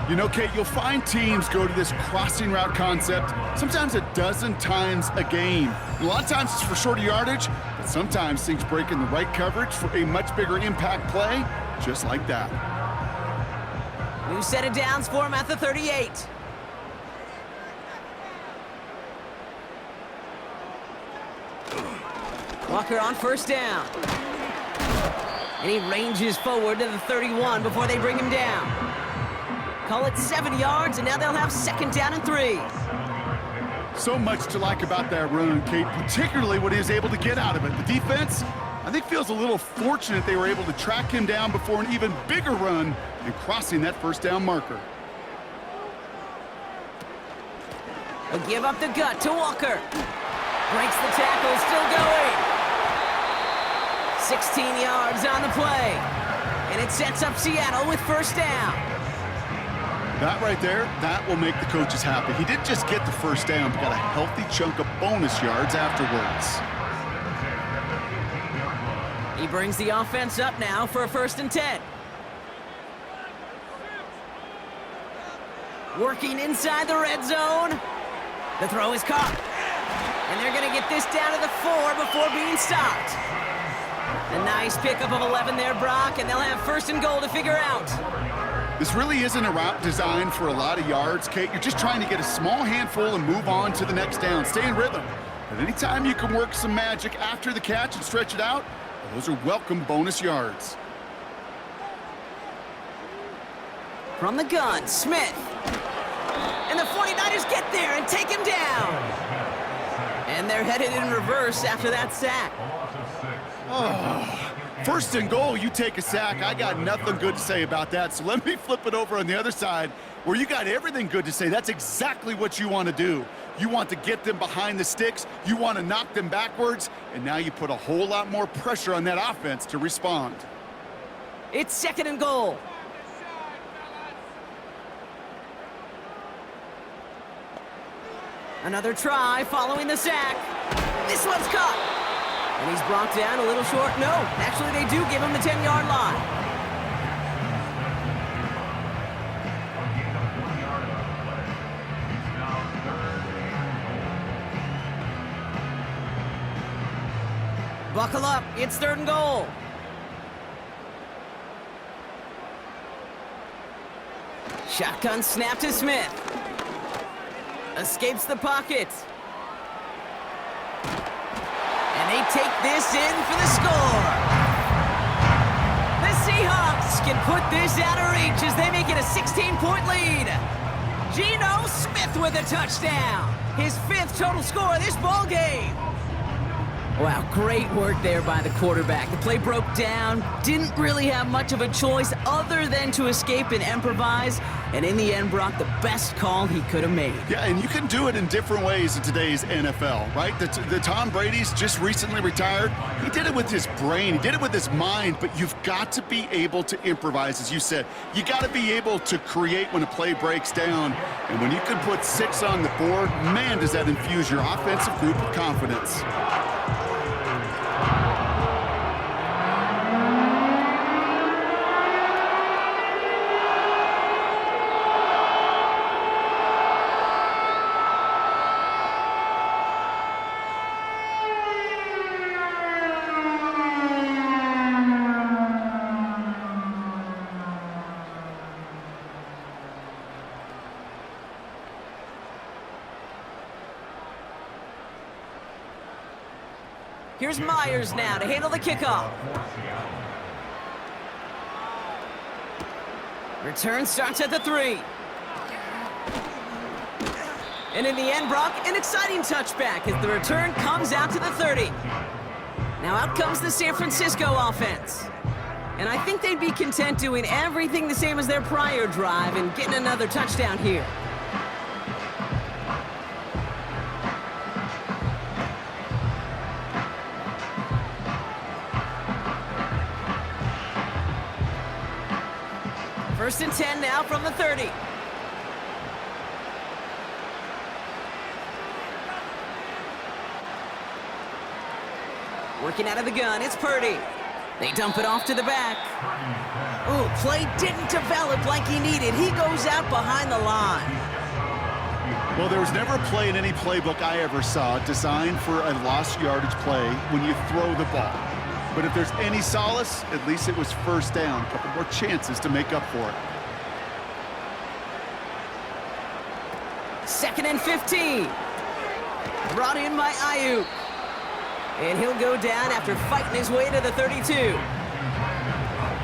You know, Kate, you'll find teams go to this crossing route concept sometimes a dozen times a game. And a lot of times it's for shorter yardage, but sometimes things break in the right coverage for a much bigger impact play, just like that. New set of downs for him at the 38. Walker on first down. And he ranges forward to the 31 before they bring him down. Call it 7 yards, and now they'll have 2nd down and 3. So much to like about that run, Kate, particularly what he was able to get out of it. The defense, I think, feels a little fortunate they were able to track him down before an even bigger run and crossing that first down marker. They'll give up the gut to Walker. Breaks the tackle, still going. 16 yards on the play. And it sets up Seattle with first down. That right there, that will make the coaches happy. He didn't just get the first down, but got a healthy chunk of bonus yards afterwards. He brings the offense up now for a 1st and 10. Working inside the red zone. The throw is caught. And they're going to get this down to the 4 before being stopped. A nice pickup of 11 there, Brock, and they'll have 1st and goal to figure out. This really isn't a route designed for a lot of yards, Kate. You're just trying to get a small handful and move on to the next down. Stay in rhythm. But anytime you can work some magic after the catch and stretch it out, those are welcome bonus yards. From the gun, Smith. And the 49ers get there and take him down. And they're headed in reverse after that sack. Oh, 1st and goal, you take a sack. I got nothing good to say about that. So let me flip it over on the other side where you got everything good to say. That's exactly what you want to do. You want to get them behind the sticks. You want to knock them backwards. And now you put a whole lot more pressure on that offense to respond. It's 2nd and goal. Another try following the sack. This one's caught. And he's brought down a little short. No, actually they do give him the 10-yard line. Buckle up, it's 3rd and goal. Shotgun snap to Smith. Escapes the pocket. And they take this in for the score. The Seahawks can put this out of reach as they make it a 16-point lead. Geno Smith with a touchdown. His 5th total score of this ball game. Wow, great work there by the quarterback. The play broke down, didn't really have much of a choice other than to escape and improvise, and in the end, Brock, the best call he could have made. Yeah, and you can do it in different ways in today's NFL, right? The Tom Brady's just recently retired. He did it with his brain. He did it with his mind, but you've got to be able to improvise, as you said. You got to be able to create when a play breaks down, and when you can put 6 on the board, man, does that infuse your offensive group with confidence. Here's Myers now to handle the kickoff. Return starts at the 3. And in the end, Brock, an exciting touchback as the return comes out to the 30. Now out comes the San Francisco offense. And I think they'd be content doing everything the same as their prior drive and getting another touchdown here. First and 10 now from the 30. Working out of the gun, it's Purdy. They dump it off to the back. Ooh, play didn't develop like he needed. He goes out behind the line. Well, there was never a play in any playbook I ever saw designed for a lost yardage play when you throw the ball. But if there's any solace, at least it was first down. A couple more chances to make up for it. 2nd and 15. Brought in by Ayuk. And he'll go down after fighting his way to the 32.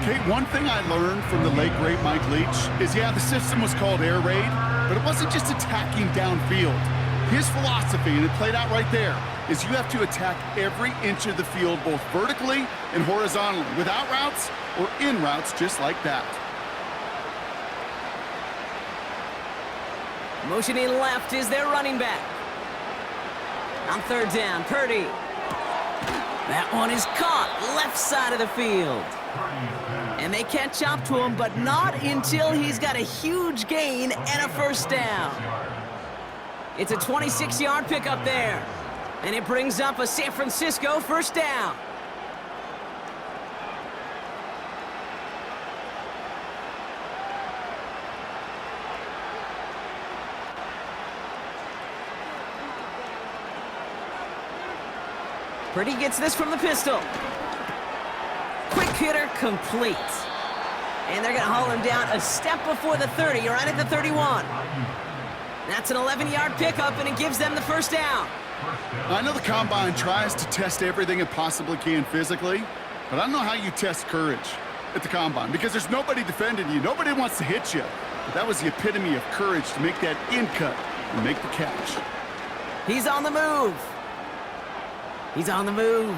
Kate, one thing I learned from the late, great Mike Leach is, yeah, the system was called air raid, but it wasn't just attacking downfield. His philosophy, and it played out right there, is you have to attack every inch of the field, both vertically and horizontally, without routes or in routes just like that. Motioning left is their running back. On 3rd down, Purdy. That one is caught left side of the field. And they catch up to him, but not until he's got a huge gain and a first down. It's a 26-yard pickup there. And it brings up a San Francisco first down. Purdy gets this from the pistol. Quick hitter complete. And they're going to haul him down a step before the 30, right at the 31. That's an 11-yard pickup, and it gives them the first down. I know the Combine tries to test everything it possibly can physically, but I don't know how you test courage at the Combine because there's nobody defending you. Nobody wants to hit you. But that was the epitome of courage to make that in cut and make the catch. He's on the move. He's on the move.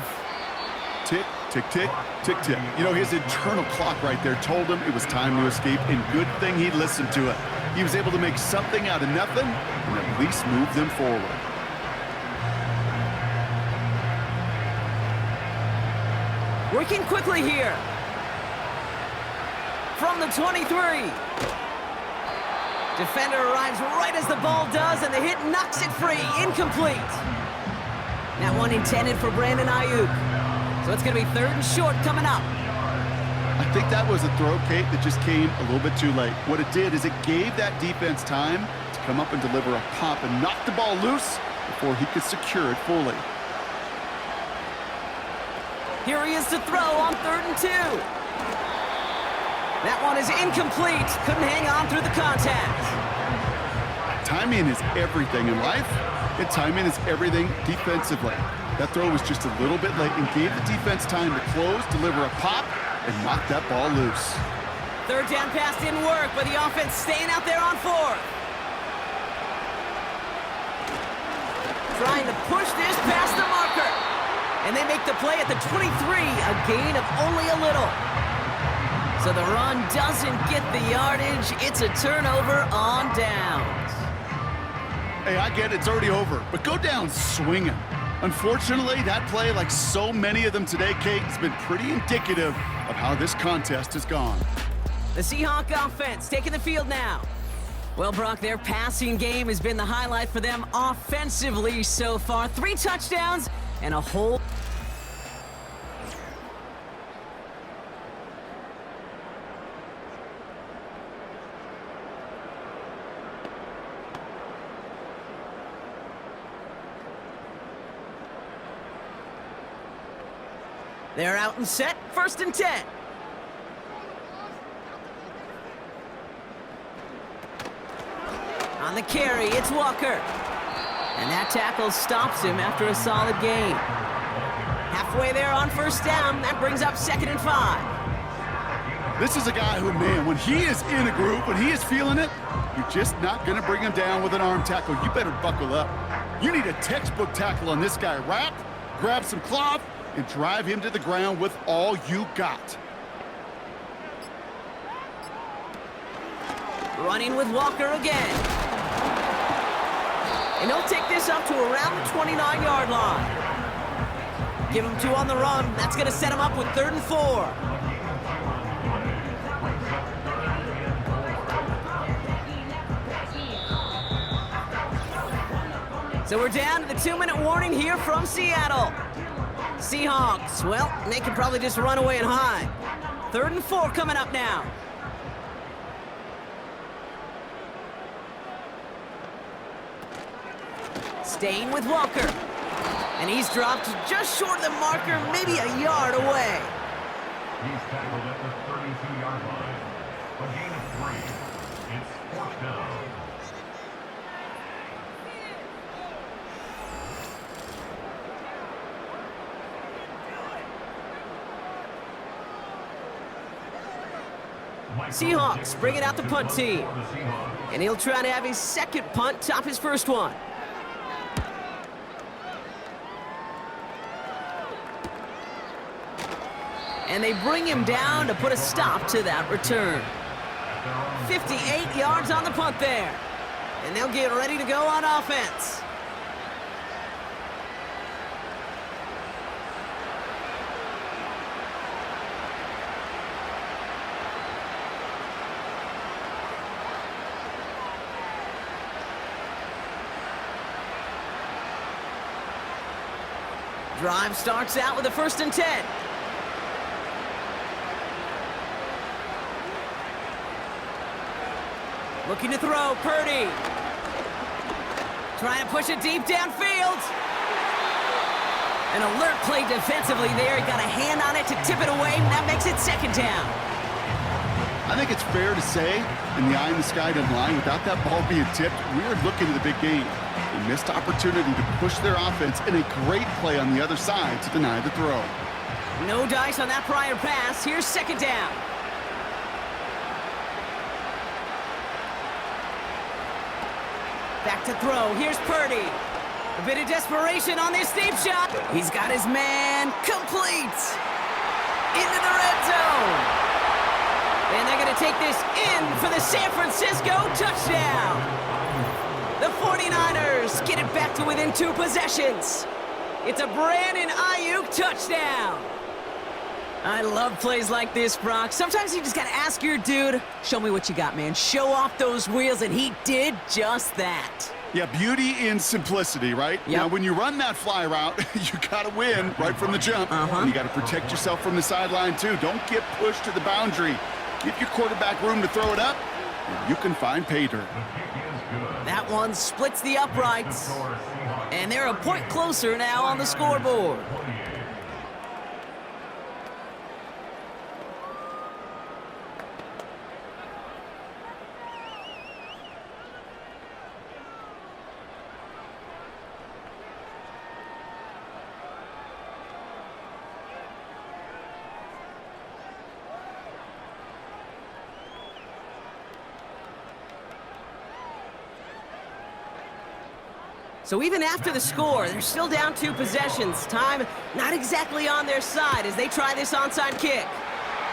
Tick, tick, tick, tick, tick. You know, his internal clock right there told him it was time to escape, and good thing he listened to it. He was able to make something out of nothing and at least move them forward. Working quickly here. From the 23. Defender arrives right as the ball does, and the hit knocks it free. Incomplete. That one intended for Brandon Ayuk. So it's going to be 3rd and short coming up. I think that was a throw, Kate, that just came a little bit too late. What it did is it gave that defense time to come up and deliver a pop and knock the ball loose before he could secure it fully. Here he is to throw on 3rd and 2. That one is incomplete. Couldn't hang on through the contact. Timing is everything in life, and timing is everything defensively. That throw was just a little bit late and gave the defense time to close, deliver a pop, and knock that ball loose. 3rd down pass didn't work, but the offense staying out there on 4th. Trying to push this past the marker. And they make the play at the 23, a gain of only a little. So the run doesn't get the yardage. It's a turnover on downs. Hey, I get it, it's already over, but go down swinging. Unfortunately, that play, like so many of them today, Kate, has been pretty indicative of how this contest has gone. The Seahawk offense taking the field now. Well, Brock, their passing game has been the highlight for them offensively so far. 3 touchdowns and a whole... They're out and set, 1st and 10. On the carry, it's Walker. And that tackle stops him after a solid gain. Halfway there on 1st down, that brings up 2nd and 5. This is a guy who, man, when he is in a group, when he is feeling it, you're just not going to bring him down with an arm tackle. You better buckle up. You need a textbook tackle on this guy. Wrap, grab some cloth, and drive him to the ground with all you got. Running with Walker again. And he'll take this up to around the 29-yard line. Give him 2 on the run. That's going to set him up with 3rd and 4. So we're down to the 2-minute warning here from Seattle. Seahawks, well, they can probably just run away and hide. 3rd and 4 coming up now. Staying with Walker. And he's dropped just short of the marker, maybe a yard away. He's tackled at the 32-yard line. A gain of 3. It's 4th down. Seahawks bringing out the punt team. And he'll try to have his 2nd punt top his 1st one. And they bring him down to put a stop to that return. 58 yards on the punt there. And they'll get ready to go on offense. Drive starts out with a 1st and 10. Looking to throw, Purdy. Trying to push it deep downfield. An alert play defensively there. He got a hand on it to tip it away, and that makes it second down. I think it's fair to say, in the eye in the sky doesn't lie, without that ball being tipped, we were looking at the big game. They missed opportunity to push their offense, and a great play on the other side to deny the throw. No dice on that prior pass. Here's second down. Back to throw. Here's Purdy. A bit of desperation on this deep shot. He's got his man complete. Into the red zone. And they're going to take this in for the San Francisco touchdown. The 49ers get it back to within 2 possessions. It's a Brandon Ayuk touchdown. I love plays like this, Brock. Sometimes you just got to ask your dude, show me what you got, man. Show off those wheels, and he did just that. Yeah, beauty in simplicity, right? Yep. Now, when you run that fly route, you got to win right from the jump. And you got to protect yourself from the sideline, too. Don't get pushed to the boundary. Give your quarterback room to throw it up, and you can find pay dirt. That one splits the uprights. And they're a point closer now on the scoreboard. So even after the score, they're still down 2 possessions. Time not exactly on their side as they try this onside kick.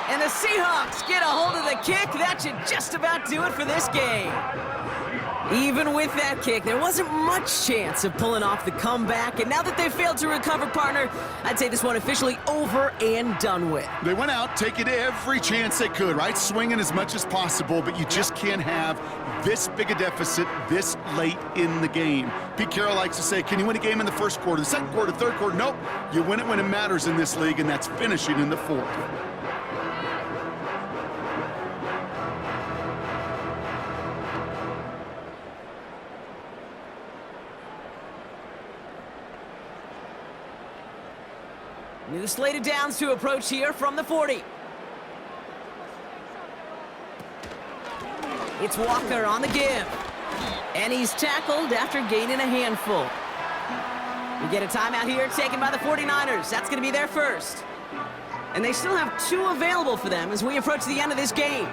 And the Seahawks get a hold of the kick. That should just about do it for this game. Even with that kick, there wasn't much chance of pulling off the comeback. And now that they've failed to recover, partner, I'd say this one officially over and done with. They went out taking every chance they could, right? Swinging as much as possible, but you just can't have this big a deficit this late in the game. Pete Carroll likes to say, can you win a game in the first quarter, the second quarter, third quarter? Nope. You win it when it matters in this league, and that's finishing in the fourth. New slate of downs to approach here from the 40. It's Walker on the give. And he's tackled after gaining a handful. We get a timeout here taken by the 49ers. That's going to be their first. And they still have 2 available for them as we approach the end of this game.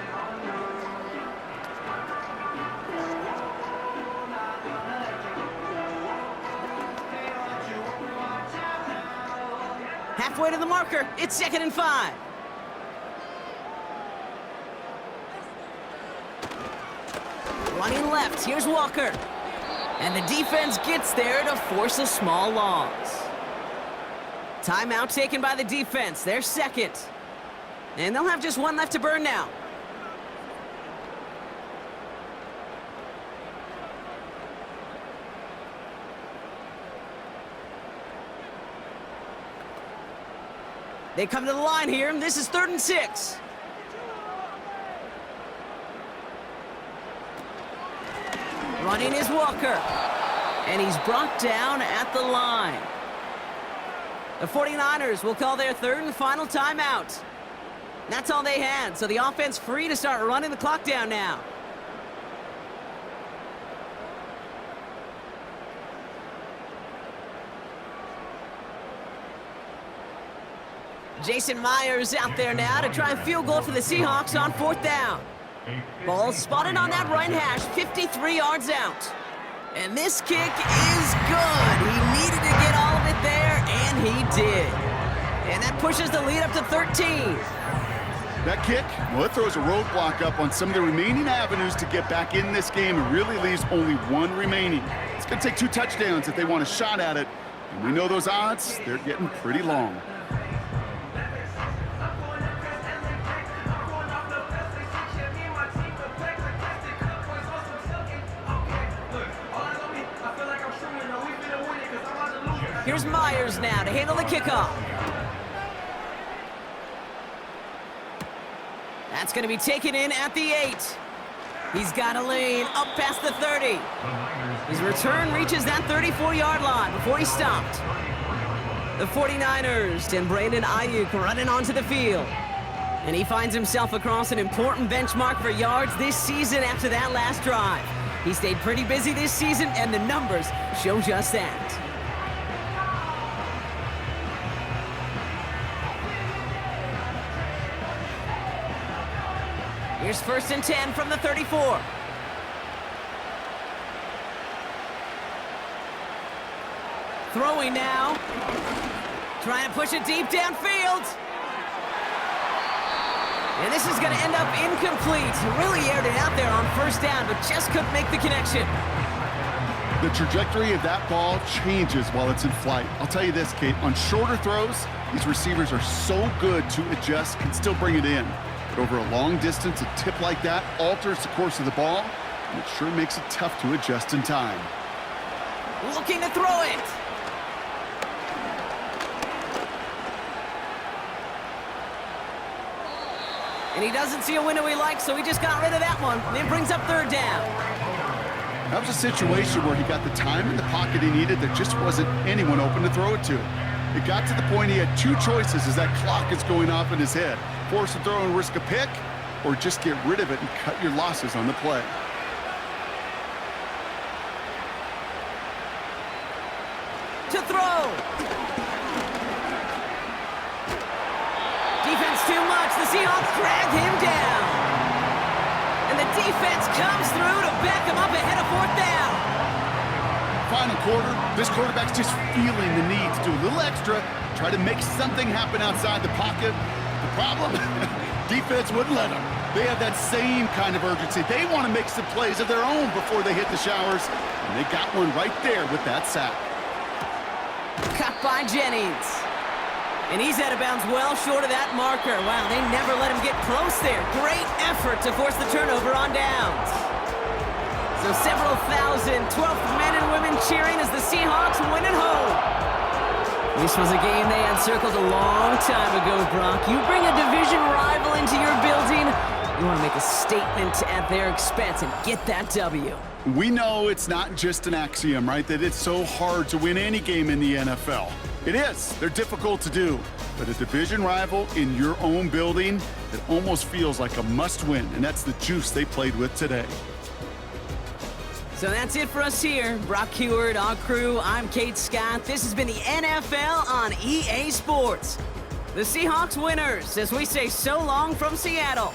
Halfway to the marker, it's 2nd and 5. Running left, here's Walker. And the defense gets there to force a small loss. Timeout taken by the defense, their second. And they'll have just 1 left to burn now. They come to the line here, and this is 3rd and 6. Running is Walker. And he's brought down at the line. The 49ers will call their 3rd and final timeout. That's all they had, so the offense free to start running the clock down now. Jason Myers out there now to try a field goal for the Seahawks on 4th down. Ball spotted on that right hash, 53 yards out. And this kick is good. He needed to get all of it there, and he did. And that pushes the lead up to 13. That kick, well, it throws a roadblock up on some of the remaining avenues to get back in this game and really leaves only 1 remaining. It's going to take 2 touchdowns if they want a shot at it. And we know those odds, they're getting pretty long. Here's Myers now to handle the kickoff. That's going to be taken in at the 8. He's got a lane up past the 30. His return reaches that 34-yard line before he stopped. The The 49ers and Brandon Ayuk running onto the field. And he finds himself across an important benchmark for yards this season after that last drive. He stayed pretty busy this season, and the numbers show just that. Here's 1st and 10 from the 34. Throwing now. Trying to push it deep downfield. And this is going to end up incomplete. Really aired it out there on 1st down, but just couldn't make the connection. The trajectory of that ball changes while it's in flight. I'll tell you this, Kate, on shorter throws, these receivers are so good to adjust, can still bring it in. But over a long distance, a tip like that alters the course of the ball, and it sure makes it tough to adjust in time. Looking to throw it. And he doesn't see a window he likes, so he just got rid of that one. And it brings up 3rd down. That was a situation where he got the time in the pocket he needed. There just wasn't anyone open to throw it to. It got to the point he had 2 choices as that clock is going off in his head. Force a throw and risk a pick, or just get rid of it and cut your losses on the play. To throw. Defense too much. The Seahawks drag him down. And the defense comes through to back him up ahead of 4th down. Final quarter, this quarterback's just feeling the need to do a little extra, try to make something happen outside the pocket. The problem, defense wouldn't let them. They have that same kind of urgency. They want to make some plays of their own before they hit the showers, and they got one right there with that sack. Cut by Jennings. And he's out of bounds well short of that marker. Wow, they never let him get close there. Great effort to force the turnover on downs. So several thousand 12th men and women cheering as the Seahawks win at home. This was a game they had circled a long time ago, Brock. You bring a division rival into your building, you want to make a statement at their expense and get that W. We know it's not just an axiom, right, that it's so hard to win any game in the NFL. It is. They're difficult to do. But a division rival in your own building, it almost feels like a must-win, and that's the juice they played with today. So that's it for us here. Brock Heward, our crew, I'm Kate Scott. This has been the NFL on EA Sports. The Seahawks winners as we say so long from Seattle.